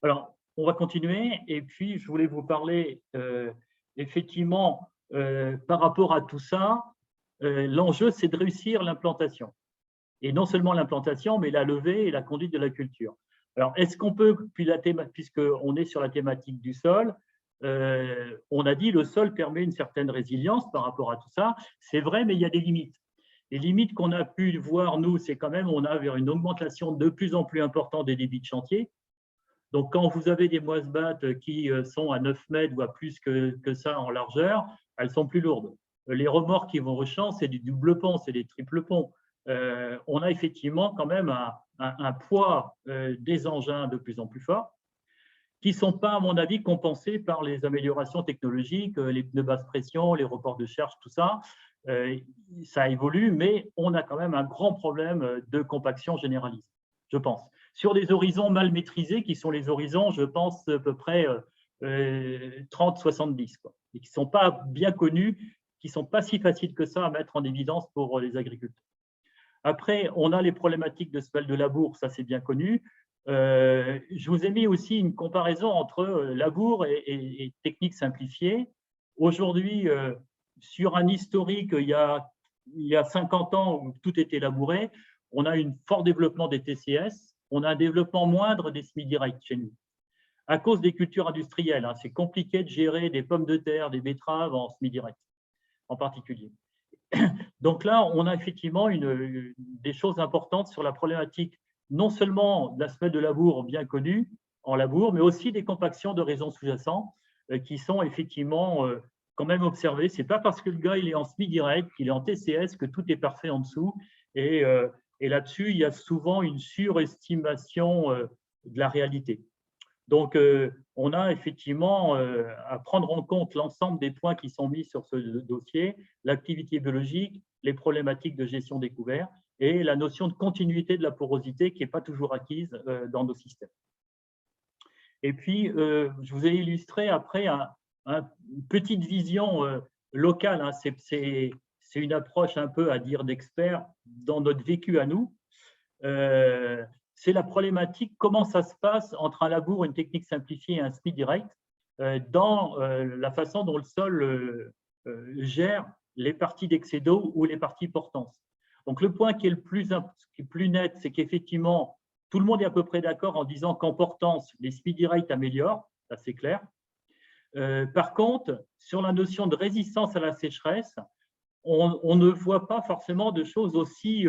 Alors, on va continuer, et puis je voulais vous parler effectivement, par rapport à tout ça, l'enjeu, c'est de réussir l'implantation. Et non seulement l'implantation, mais la levée et la conduite de la culture. Alors, est-ce qu'on peut, puisqu'on est sur la thématique du sol, on a dit que le sol permet une certaine résilience par rapport à tout ça. C'est vrai, mais il y a des limites. Les limites qu'on a pu voir, nous, c'est quand même, on a vers une augmentation de plus en plus importante des débits de chantier. Donc, quand vous avez des moisse-battes qui sont à 9 mètres ou à plus que ça en largeur, elles sont plus lourdes. Les remorques qui vont au champ, c'est du double pont, c'est des triple ponts. on a effectivement quand même un poids des engins de plus en plus fort, qui ne sont pas, à mon avis, compensés par les améliorations technologiques, les pneus basse pression, les reports de charge, tout ça. Ça évolue, mais on a quand même un grand problème de compaction généralisée, je pense. Sur des horizons mal maîtrisés, qui sont les horizons, je pense, à peu près 30-70, et qui ne sont pas bien connus, qui ne sont pas si faciles que ça à mettre en évidence pour les agriculteurs. Après, on a les problématiques de semelles de labour, ça c'est bien connu. Je vous ai mis aussi une comparaison entre labour et techniques simplifiées. Aujourd'hui, sur un historique, il y a 50 ans où tout était labouré, on a un fort développement des TCS, on a un développement moindre des semi-directs chez nous. À cause des cultures industrielles, hein, c'est compliqué de gérer des pommes de terre, des betteraves en semi-direct, en particulier. Donc là, on a effectivement des choses importantes sur la problématique non seulement de l'aspect de labour bien connu en labour, mais aussi des compactions de raisons sous-jacents qui sont effectivement quand même observées. Ce n'est pas parce que le gars il est en semi-direct, qu'il est en TCS, que tout est parfait en dessous. Et là-dessus, il y a souvent une surestimation de la réalité. Donc, on a effectivement à prendre en compte l'ensemble des points qui sont mis sur ce dossier, l'activité biologique, les problématiques de gestion des couverts et la notion de continuité de la porosité qui n'est pas toujours acquise dans nos systèmes. Et puis, je vous ai illustré après une petite vision locale. Hein, c'est une approche un peu à dire d'expert dans notre vécu à nous. C'est la problématique, comment ça se passe entre un labour, une technique simplifiée et un SMI direct dans la façon dont le sol gère les parties d'excès d'eau ou les parties portantes. Donc, le point qui est le plus net, c'est qu'effectivement, tout le monde est à peu près d'accord en disant qu'en portance, les SMI directs améliorent, ça c'est clair. Par contre, sur la notion de résistance à la sécheresse, on ne voit pas forcément de choses aussi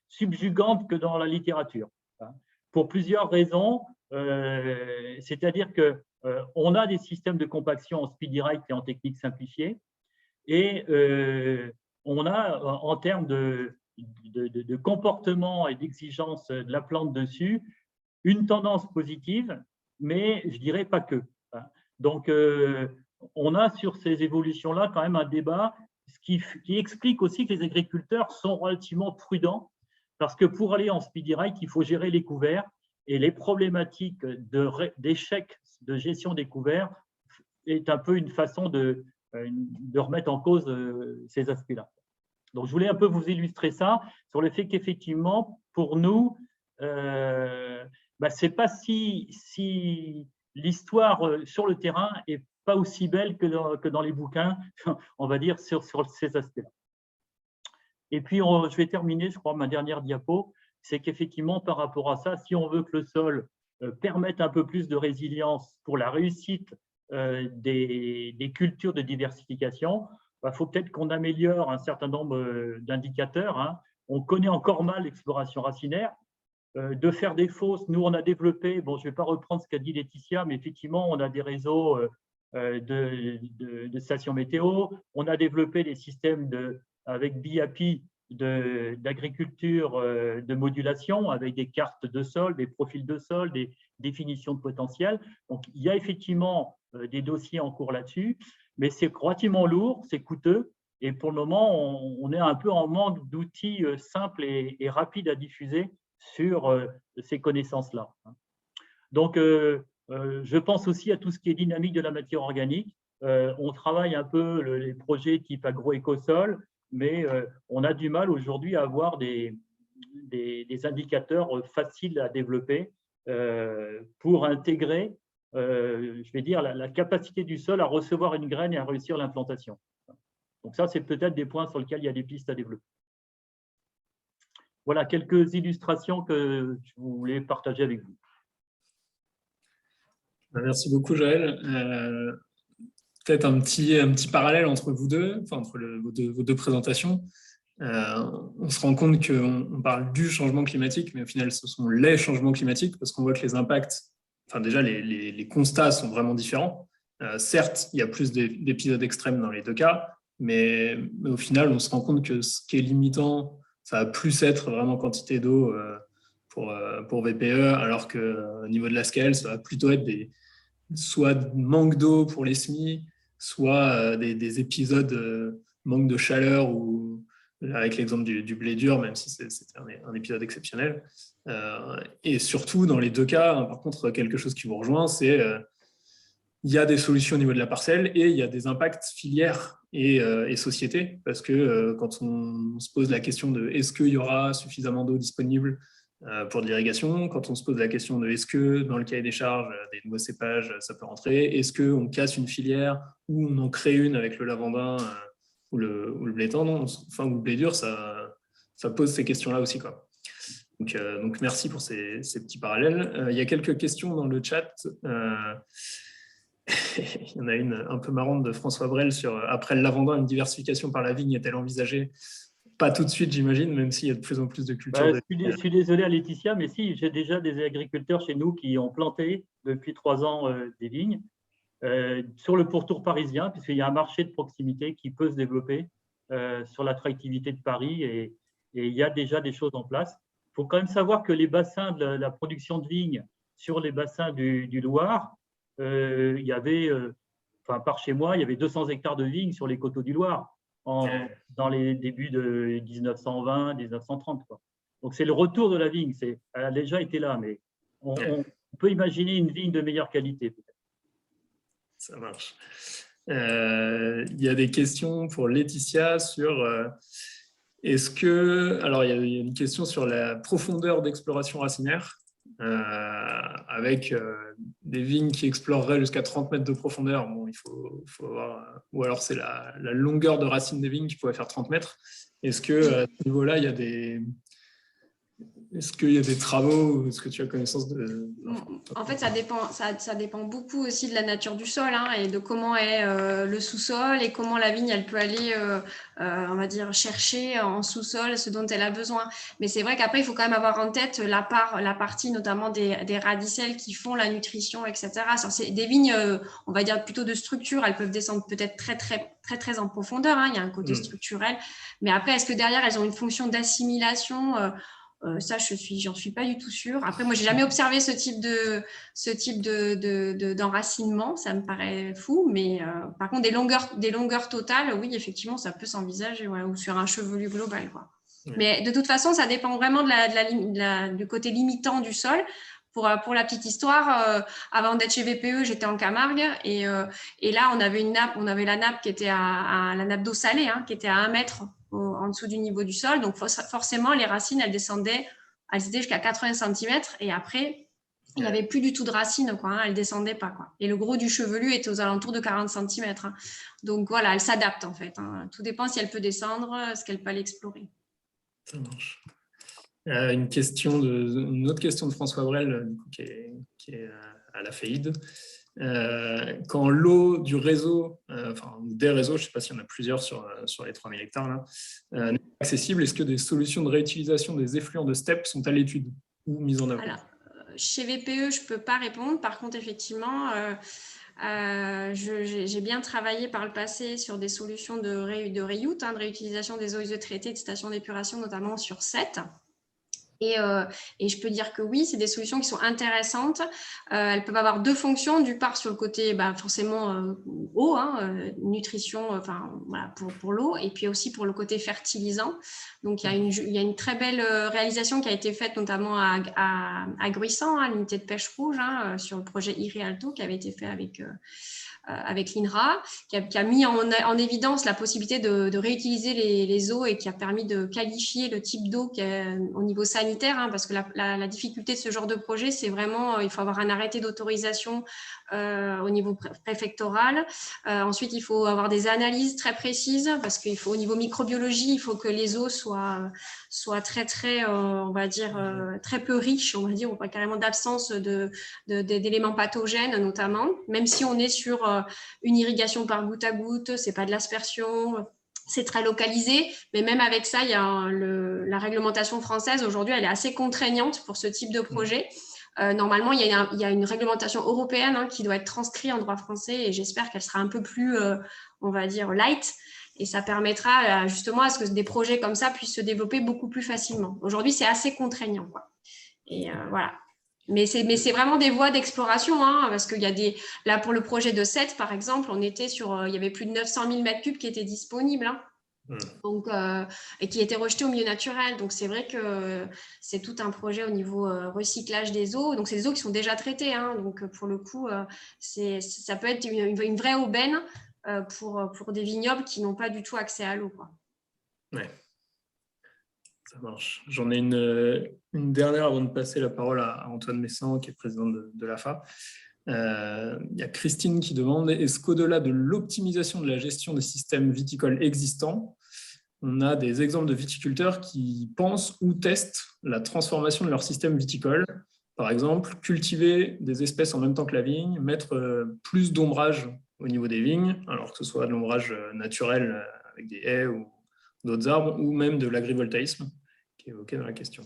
subjugantes que dans la littérature, pour plusieurs raisons. C'est-à-dire qu'on a des systèmes de compaction en speed direct et en technique simplifiée, et on a, en termes de comportement et d'exigence de la plante dessus, une tendance positive, mais je dirais pas que. Donc, on a sur ces évolutions-là quand même un débat, ce qui explique aussi que les agriculteurs sont relativement prudents, parce que pour aller en speed direct, il faut gérer les couverts, et les problématiques d'échec de gestion des couverts est un peu une façon de remettre en cause ces aspects-là. Donc, je voulais un peu vous illustrer ça sur le fait qu'effectivement, pour nous, c'est pas si l'histoire sur le terrain est pas aussi belle que dans les bouquins, on va dire, sur ces aspects-là. Et puis, je vais terminer, je crois, ma dernière diapo, c'est qu'effectivement, par rapport à ça, si on veut que le sol permette un peu plus de résilience pour la réussite des cultures de diversification, il faut peut-être qu'on améliore un certain nombre d'indicateurs. Hein. On connaît encore mal l'exploration racinaire. De faire des fosses, nous, on a développé, bon, je ne vais pas reprendre ce qu'a dit Laetitia, mais effectivement, on a des réseaux de stations météo, on a développé des systèmes avec BIAPI d'agriculture de modulation, avec des cartes de sol, des profils de sol, des définitions de potentiel. Donc, il y a effectivement des dossiers en cours là-dessus, mais c'est relativement lourd, c'est coûteux, et pour le moment, on est un peu en manque d'outils simples et rapides à diffuser sur ces connaissances-là. Donc, je pense aussi à tout ce qui est dynamique de la matière organique. On travaille un peu les projets type agro-écosol, mais on a du mal aujourd'hui à avoir des indicateurs faciles à développer pour intégrer, je vais dire, la capacité du sol à recevoir une graine et à réussir l'implantation. Donc ça, c'est peut-être des points sur lesquels il y a des pistes à développer. Voilà quelques illustrations que je voulais partager avec vous. Merci beaucoup, Joël. Peut-être un petit parallèle entre vous deux, enfin, entre vos deux présentations. On se rend compte qu'on parle du changement climatique, mais au final, ce sont les changements climatiques, parce qu'on voit que les impacts, enfin déjà, les constats sont vraiment différents. Certes, il y a plus d'épisodes extrêmes dans les deux cas, mais au final, on se rend compte que ce qui est limitant, ça va plus être vraiment quantité d'eau pour VPE, alors qu'au niveau de la scale, ça va plutôt être soit manque d'eau pour les semis, soit des épisodes manque de chaleur, ou avec l'exemple du blé dur, même si c'était un épisode exceptionnel. Et surtout, dans les deux cas, par contre, quelque chose qui vous rejoint, c'est il y a des solutions au niveau de la parcelle et il y a des impacts filières et société, parce que quand on se pose la question de est-ce qu'il y aura suffisamment d'eau disponible pour de l'irrigation, quand on se pose la question de est-ce que dans le cahier des charges des nouveaux cépages ça peut rentrer, est-ce qu'on casse une filière ou on en crée une avec le lavandin ou le blé tendre, enfin, ou le blé dur, ça pose ces questions-là aussi, quoi. Donc merci pour ces petits parallèles. Il y a quelques questions dans le chat. Il y en a une un peu marrante de François Brel sur après le lavandin, une diversification par la vigne est-elle envisagée? Pas tout de suite, j'imagine, même s'il y a de plus en plus de cultures. Je suis désolé, Laetitia, mais si, j'ai déjà des agriculteurs chez nous qui ont planté depuis 3 ans des vignes sur le pourtour parisien, puisqu'il y a un marché de proximité qui peut se développer sur l'attractivité de Paris, et il y a déjà des choses en place. Il faut quand même savoir que les bassins de la production de vignes sur les bassins du Loir, il y avait, par chez moi, il y avait 200 hectares de vignes sur les coteaux du Loir dans les débuts de 1920, 1930. Quoi. Donc, c'est le retour de la vigne. Elle a déjà été là, mais on peut imaginer une vigne de meilleure qualité, peut-être. Ça marche. Il y a des questions pour Laetitia sur est-ce que… Alors, il y a une question sur la profondeur d'exploration racinaire. Avec des vignes qui exploreraient jusqu'à 30 mètres de profondeur. Bon, il faut voir, ou alors c'est la longueur de racine des vignes qui pourrait faire 30 mètres. Est-ce qu'à ce niveau-là, est-ce qu'il y a des travaux, ou est-ce que tu as connaissance de… En fait, ça dépend beaucoup aussi de la nature du sol et de comment est le sous-sol et comment la vigne elle peut aller, on va dire, chercher en sous-sol ce dont elle a besoin. Mais c'est vrai qu'après, il faut quand même avoir en tête la partie notamment des radicelles qui font la nutrition, etc. C'est des vignes, on va dire plutôt de structure, elles peuvent descendre peut-être très en profondeur. Il y a un côté structurel. Mais après, est-ce que derrière, elles ont une fonction d'assimilation ça, j'en suis pas du tout sûre. Après, moi, j'ai jamais observé ce type d'enracinement. Ça me paraît fou, mais par contre, des longueurs totales, oui, effectivement, ça peut s'envisager, ou sur un chevelu global, quoi. Mais de toute façon, ça dépend vraiment du côté limitant du sol. Pour la petite histoire, avant d'être chez VPE, j'étais en Camargue et là, on avait la nappe qui était la nappe d'eau salée, qui était à 1 mètre en dessous du niveau du sol. Donc, forcément, les racines, elles étaient jusqu'à 80 cm et après, il n'y avait plus du tout de racines, quoi. Elles ne descendaient pas, quoi. Et le gros du chevelu était aux alentours de 40 cm. Donc, voilà, elle s'adapte, en fait. Tout dépend si elle peut descendre, ce qu'elle peut aller explorer. Ça marche. Une autre question de François Brel, du coup, qui est à la FEID. Quand l'eau du réseau, des réseaux, je ne sais pas s'il y en a plusieurs sur les 3000 hectares, là, n'est pas accessible, est-ce que des solutions de réutilisation des effluents de steppe sont à l'étude ou mises en œuvre? Alors, chez VPE, je ne peux pas répondre. Par contre, effectivement, j'ai bien travaillé par le passé sur des solutions de réutilisation des eaux usées traitées de stations d'épuration, notamment sur 7. Et je peux dire que oui, c'est des solutions qui sont intéressantes. Elles peuvent avoir 2 fonctions. D'une part, sur le côté forcément eau, nutrition, voilà, pour l'eau, et puis aussi pour le côté fertilisant. Donc, il y a une très belle réalisation qui a été faite notamment à Gruissant, l'unité de pêche rouge, sur le projet IRIALTO qui avait été fait avec l'INRA, qui a mis en évidence la possibilité de réutiliser les eaux et qui a permis de qualifier le type d'eau au niveau sanitaire, parce que la difficulté de ce genre de projet, c'est vraiment, il faut avoir un arrêté d'autorisation au niveau préfectoral. Ensuite, il faut avoir des analyses très précises parce qu'il faut, au niveau microbiologie, il faut que les eaux soient très, on va dire, très peu riches, on va dire, ou pas carrément d'absence d'éléments pathogènes notamment, même si on est sur une irrigation par goutte à goutte, c'est pas de l'aspersion, c'est très localisé, mais même avec ça, il y a la réglementation française aujourd'hui, elle est assez contraignante pour ce type de projet. Normalement, il y a une réglementation européenne qui doit être transcrite en droit français et j'espère qu'elle sera un peu plus, on va dire, light. Et ça permettra justement à ce que des projets comme ça puissent se développer beaucoup plus facilement. Aujourd'hui, c'est assez contraignant, quoi. Et voilà. Mais c'est vraiment des voies d'exploration, hein, parce qu'il y a là, pour le projet de 7, par exemple, il y avait plus de 900 000 mètres cubes qui étaient disponibles, hein. Donc, et qui étaient rejetés au milieu naturel. Donc, c'est vrai que c'est tout un projet au niveau recyclage des eaux. Donc, c'est des eaux qui sont déjà traitées, hein. Donc, pour le coup, ça peut être une vraie aubaine pour des vignobles qui n'ont pas du tout accès à l'eau, quoi. Ouais. Ça marche. J'en ai une dernière avant de passer la parole à Antoine Messan, qui est président de l'AFA. Il y a Christine qui demande, est-ce qu'au-delà de l'optimisation de la gestion des systèmes viticoles existants, on a des exemples de viticulteurs qui pensent ou testent la transformation de leur système viticole? Par exemple, cultiver des espèces en même temps que la vigne, mettre plus d'ombrage au niveau des vignes, alors que ce soit de l'ombrage naturel avec des haies ou d'autres arbres, ou même de l'agrivoltaïsme, qui est évoqué dans la question.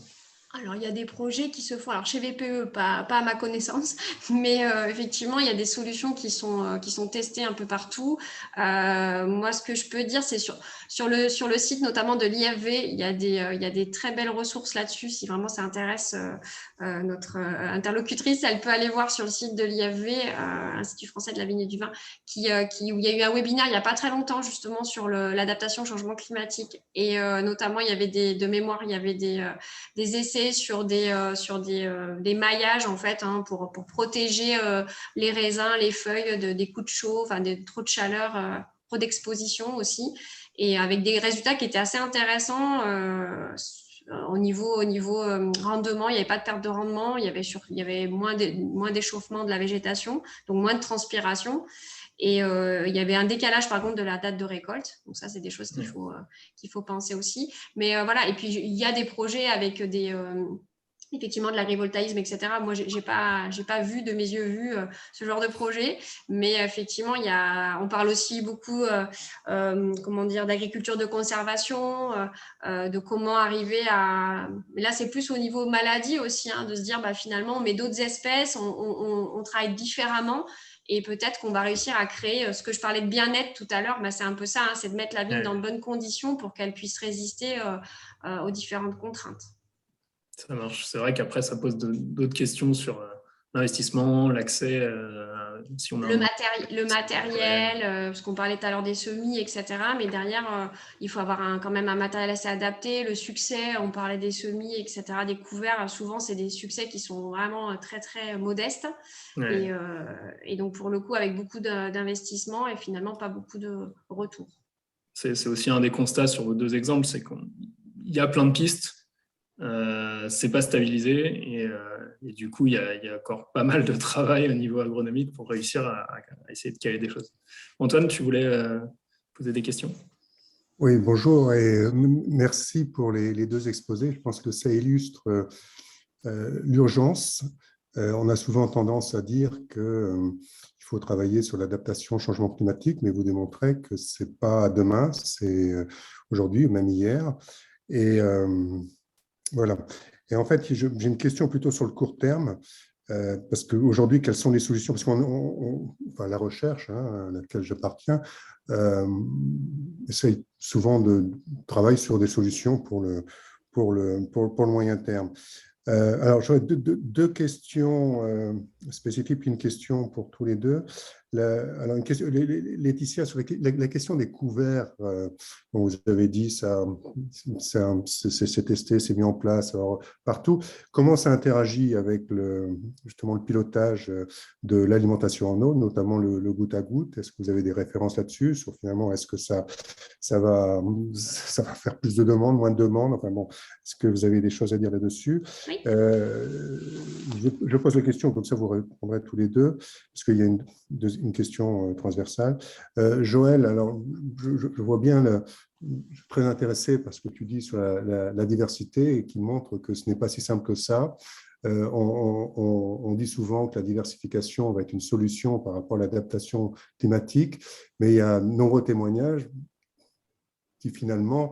Alors, il y a des projets qui se font, alors chez VPE, pas à ma connaissance, mais effectivement, il y a des solutions qui sont testées un peu partout. Moi, ce que je peux dire, c'est sur le site notamment de l'IFV, il y a des très belles ressources là-dessus. Si vraiment ça intéresse notre interlocutrice, elle peut aller voir sur le site de l'IFV, Institut français de la vigne et du vin, où il y a eu un webinaire il n'y a pas très longtemps justement sur l'adaptation au changement climatique. Et notamment, il y avait de mémoire, il y avait des essais sur des maillages en fait, hein, pour protéger les raisins, les feuilles des coups de chaud, enfin trop de chaleur, trop d'exposition aussi, et avec des résultats qui étaient assez intéressants au niveau rendement. Il n'y avait pas de perte de rendement, il y avait moins d'échauffement de la végétation, donc moins de transpiration. Et il y avait un décalage, par contre, de la date de récolte. Donc ça, c'est des choses qu'il faut penser aussi. Mais voilà, et puis il y a des projets avec effectivement de l'agrivoltaïsme, etc. Moi, j'ai pas vu de mes yeux ce genre de projet, mais effectivement, on parle aussi beaucoup d'agriculture de conservation, de comment arriver à... Mais là, c'est plus au niveau maladie aussi, hein, de se dire finalement, on met d'autres espèces, on travaille différemment. Et peut-être qu'on va réussir à créer ce que je parlais de bien-être tout à l'heure. C'est un peu ça, hein, c'est de mettre la vigne dans de bonnes conditions pour qu'elle puisse résister aux différentes contraintes. Ça marche. C'est vrai qu'après, ça pose d'autres questions sur l'investissement, l'accès. Si on a le matériel, parce qu'on parlait tout à l'heure des semis, etc. Mais derrière, il faut avoir quand même un matériel assez adapté. Le succès, on parlait des semis, etc. Des couverts, souvent, c'est des succès qui sont vraiment très, très modestes. Ouais. Et donc, pour le coup, avec beaucoup d'investissement et finalement, pas beaucoup de retour. C'est aussi un des constats sur vos deux exemples, c'est qu'il y a plein de pistes. C'est pas stabilisé et du coup il y a encore pas mal de travail au niveau agronomique pour réussir à essayer de caler des choses. Antoine, tu voulais poser des questions? Oui, bonjour et merci pour les deux exposés. Je pense que ça illustre l'urgence. On a souvent tendance à dire qu'il faut travailler sur l'adaptation au changement climatique, mais vous démontrez que ce n'est pas demain, c'est aujourd'hui ou même hier. Et voilà. Et en fait, j'ai une question plutôt sur le court terme, parce qu'aujourd'hui, quelles sont les solutions? Parce la recherche à laquelle j'appartiens essaye souvent de travailler sur des solutions pour le moyen terme. Alors, j'aurais deux questions spécifiques, une question pour tous les deux. Alors, une question, Laetitia, sur la question des couverts, dont vous avez dit, c'est testé, c'est mis en place partout. Comment ça interagit avec justement le pilotage de l'alimentation en eau, notamment le goutte à goutte? Est-ce que vous avez des références là-dessus sur finalement, est-ce que ça va faire plus de demandes, moins de demandes? Enfin bon, est-ce que vous avez des choses à dire là-dessus? Oui. Je pose la question, comme ça vous répondrez tous les deux, parce qu'il y a une question transversale. Joël, alors je vois bien, je suis très intéressé par ce que tu dis sur la diversité et qui montre que ce n'est pas si simple que ça. On dit souvent que la diversification va être une solution par rapport à l'adaptation climatique, mais il y a de nombreux témoignages qui finalement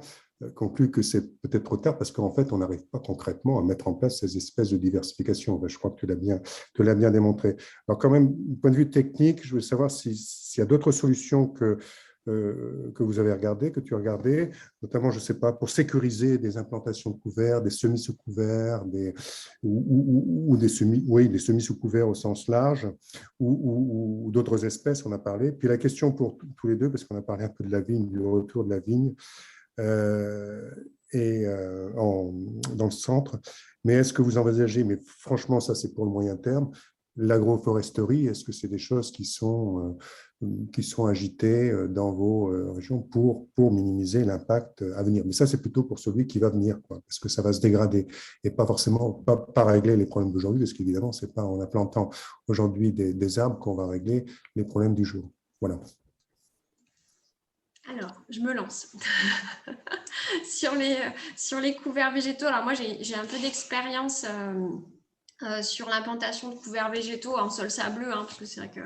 concluent que c'est peut-être trop tard parce qu'en fait, on n'arrive pas concrètement à mettre en place ces espèces de diversification. Je crois que tu l'as bien démontré. Alors quand même, du point de vue technique, je veux savoir s'il y a d'autres solutions que que vous avez regardé, que tu as regardé, notamment, je ne sais pas, pour sécuriser des implantations de couverts, des semis sous couverts, ou des semis, oui, des semis sous couverts au sens large, ou d'autres espèces, on a parlé. Puis la question pour tous les deux, parce qu'on a parlé un peu de la vigne, du retour de la vigne, dans le centre. Mais est-ce que vous envisagez, mais franchement, ça c'est pour le moyen terme, l'agroforesterie, est-ce que c'est des choses qui sont agitées dans vos régions pour minimiser l'impact à venir? Mais ça, c'est plutôt pour celui qui va venir, quoi, parce que ça va se dégrader et pas forcément, pas régler les problèmes d'aujourd'hui, parce qu'évidemment, c'est pas en implantant aujourd'hui des arbres qu'on va régler les problèmes du jour. Voilà. Alors, je me lance. sur les couverts végétaux, alors moi, j'ai un peu d'expérience sur l'implantation de couverts végétaux en sol sableux, hein, parce que c'est vrai que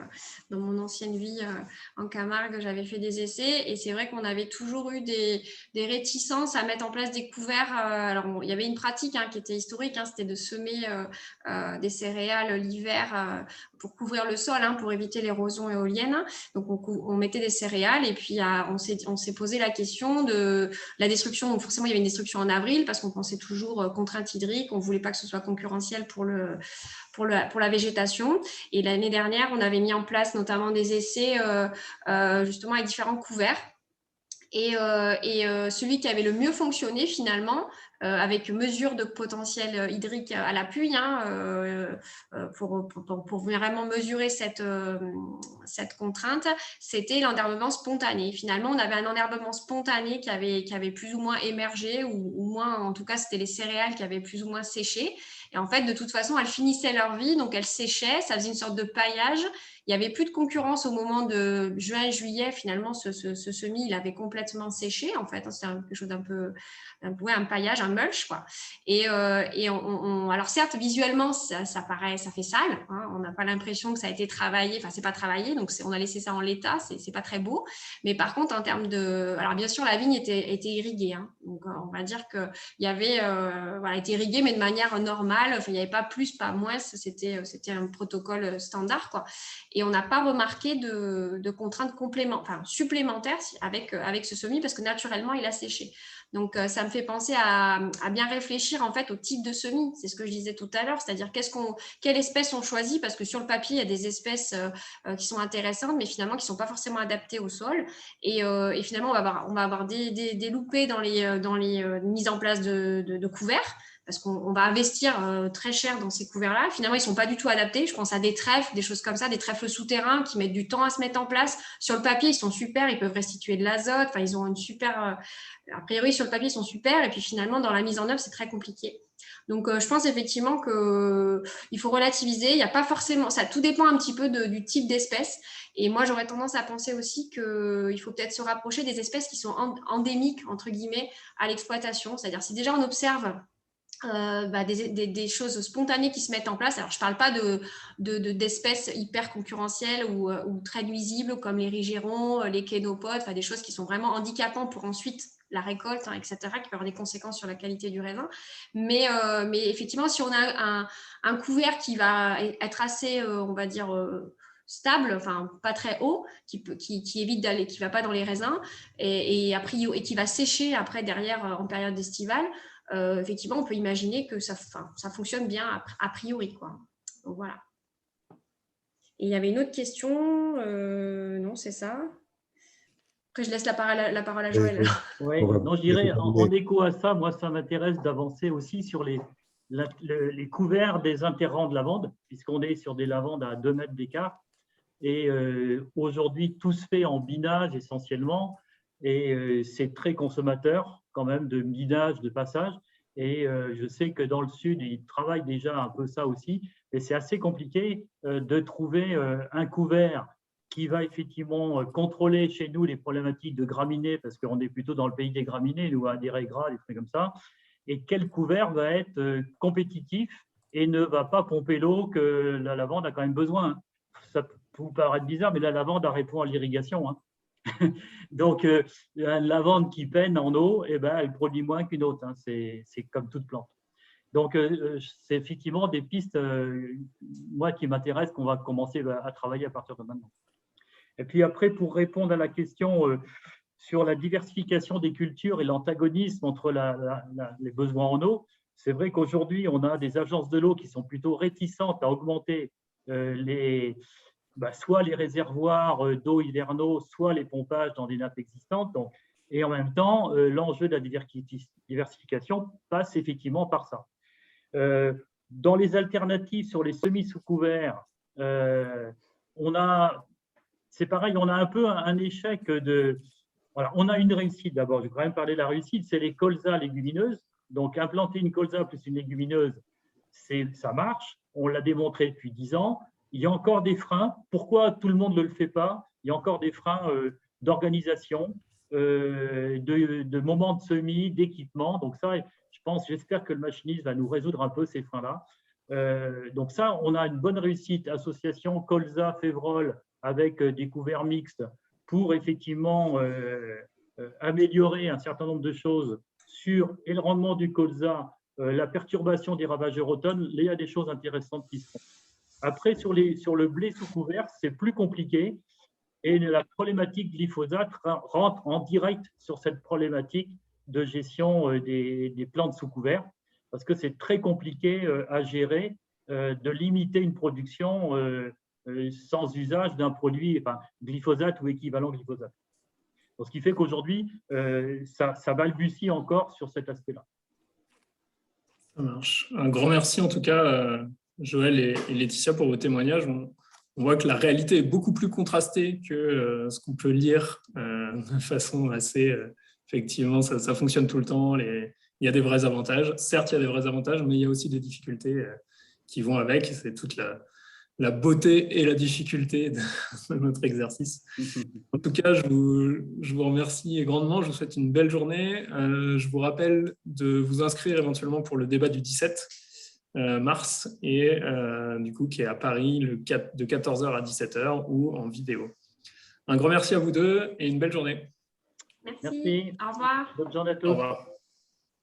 dans mon ancienne vie en Camargue, j'avais fait des essais et c'est vrai qu'on avait toujours eu des réticences à mettre en place des couverts. Alors, bon, il y avait une pratique qui était historique, c'était de semer des céréales l'hiver pour couvrir le sol, pour éviter l'érosion éolienne. Donc, on mettait des céréales et puis on s'est posé la question de la destruction. Donc, forcément, il y avait une destruction en avril parce qu'on pensait toujours contrainte hydrique. On ne voulait pas que ce soit concurrentiel pour la végétation. Et l'année dernière, on avait mis en place notamment des essais justement avec différents couverts. Et celui qui avait le mieux fonctionné finalement, avec mesure de potentiel hydrique à l'appui, pour vraiment mesurer cette contrainte, c'était l'enherbement spontané. Finalement, on avait un enherbement spontané qui avait plus ou moins émergé, ou moins, en tout cas, c'était les céréales qui avaient plus ou moins séché. Et en fait, de toute façon, elles finissaient leur vie, donc elles séchaient, ça faisait une sorte de paillage. Il n'y avait plus de concurrence au moment de juin-juillet. Finalement, ce semis, il avait complètement séché, en fait. C'était quelque chose d'un peu, un paillage, un mulch, quoi. Et alors certes, visuellement, ça fait sale. On n'a pas l'impression que ça a été travaillé. Enfin, c'est pas travaillé, donc on a laissé ça en l'état. C'est pas très beau. Mais par contre, en termes de, alors bien sûr, la vigne était irriguée. Donc, on va dire que il y avait, été irriguée, mais de manière normale. Enfin, il n'y avait pas plus, pas moins. C'était un protocole standard, quoi. Et on n'a pas remarqué de contraintes supplémentaires avec ce semis parce que naturellement, il a séché. Donc, ça me fait penser à bien réfléchir en fait au type de semis. C'est ce que je disais tout à l'heure, c'est-à-dire quelle espèce on choisit, parce que sur le papier, il y a des espèces qui sont intéressantes, mais finalement qui ne sont pas forcément adaptées au sol. Et finalement, on va avoir des loupés dans les mises en place de couverts, parce qu'on va investir très cher dans ces couverts-là. Finalement, ils ne sont pas du tout adaptés. Je pense à des trèfles, des choses comme ça, des trèfles souterrains qui mettent du temps à se mettre en place. Sur le papier, ils sont super, ils peuvent restituer de l'azote. Enfin, ils ont une super... a priori, sur le papier, ils sont super. Et puis finalement, dans la mise en œuvre, c'est très compliqué. Donc, je pense effectivement qu'il faut relativiser. Il n'y a pas forcément... Ça, tout dépend un petit peu du type d'espèce. Et moi, j'aurais tendance à penser aussi qu'il faut peut-être se rapprocher des espèces qui sont endémiques, entre guillemets, à l'exploitation. C'est-à-dire, si déjà on observe des choses spontanées qui se mettent en place. Alors, je ne parle pas d'espèces hyper concurrentielles ou très nuisibles comme les rigérons, les kénopodes, des choses qui sont vraiment handicapantes pour ensuite la récolte, etc., qui peuvent avoir des conséquences sur la qualité du raisin. Mais effectivement, si on a un couvert qui va être assez, on va dire, stable, enfin pas très haut, qui évite d'aller, qui ne va pas dans les raisins et qui va sécher après derrière en période estivale, effectivement, on peut imaginer que ça fonctionne bien a priori, quoi. Donc, voilà. Et il y avait une autre question. Non, c'est ça. Après, je laisse la parole à Joël. Oui, non, je dirais, en écho à ça, moi, ça m'intéresse d'avancer aussi sur les couverts des interrants de lavande, puisqu'on est sur des lavandes à 2 mètres d'écart. Et aujourd'hui, tout se fait en binage essentiellement. Et c'est très consommateur quand même de binage, de passage. Et je sais que dans le sud, ils travaillent déjà un peu ça aussi. Et c'est assez compliqué de trouver un couvert qui va effectivement contrôler chez nous les problématiques de graminées, parce qu'on est plutôt dans le pays des graminées, nous, des raies gras, des trucs comme ça. Et quel couvert va être compétitif et ne va pas pomper l'eau que la lavande a quand même besoin. Ça peut vous paraître bizarre, mais la lavande répond à l'irrigation. Donc, une lavande qui peine en eau, elle produit moins qu'une autre. C'est comme toute plante. Donc, c'est effectivement des pistes, moi, qui m'intéressent, qu'on va commencer à travailler à partir de maintenant. Et puis après, pour répondre à la question sur la diversification des cultures et l'antagonisme entre les besoins en eau, c'est vrai qu'aujourd'hui, on a des agences de l'eau qui sont plutôt réticentes à augmenter soit les réservoirs d'eau hivernaux, soit les pompages dans des nappes existantes. Donc, et en même temps, l'enjeu de la diversification passe effectivement par ça. Dans les alternatives sur les semis sous couvert, c'est pareil, on a un peu un échec de… Voilà, on a une réussite d'abord, je vais quand même parler de la réussite, c'est les colzas légumineuses. Donc, implanter une colza plus une légumineuse, ça marche. On l'a démontré depuis 10 ans. Il y a encore des freins. Pourquoi tout le monde ne le fait pas? Il y a encore des freins d'organisation, de moments de semis, d'équipement. Donc ça, j'espère que le machiniste va nous résoudre un peu ces freins-là. Donc ça, on a une bonne réussite, association colza, févrole, avec des couverts mixtes pour effectivement améliorer un certain nombre de choses sur le rendement du colza, la perturbation des ravageurs automne. Il y a des choses intéressantes qui se font. Après, sur le blé sous couvert, c'est plus compliqué et la problématique glyphosate rentre en direct sur cette problématique de gestion des plantes sous couvert parce que c'est très compliqué à gérer de limiter une production sans usage d'un produit glyphosate ou équivalent glyphosate. Donc, ce qui fait qu'aujourd'hui, ça balbutie encore sur cet aspect-là. Ça marche. Un grand merci en tout cas, Joël et Laetitia, pour vos témoignages. On voit que la réalité est beaucoup plus contrastée que ce qu'on peut lire de façon assez… effectivement, ça fonctionne tout le temps. Il y a des vrais avantages. Certes, il y a des vrais avantages, mais il y a aussi des difficultés qui vont avec. C'est toute la beauté et la difficulté de notre exercice. En tout cas, je vous remercie grandement. Je vous souhaite une belle journée. Je vous rappelle de vous inscrire éventuellement pour le débat du 17 mars et du coup qui est à Paris de 14h à 17h ou en vidéo. Un grand merci à vous deux et une belle journée. Merci. Au revoir. Bonne journée à tous. Au revoir.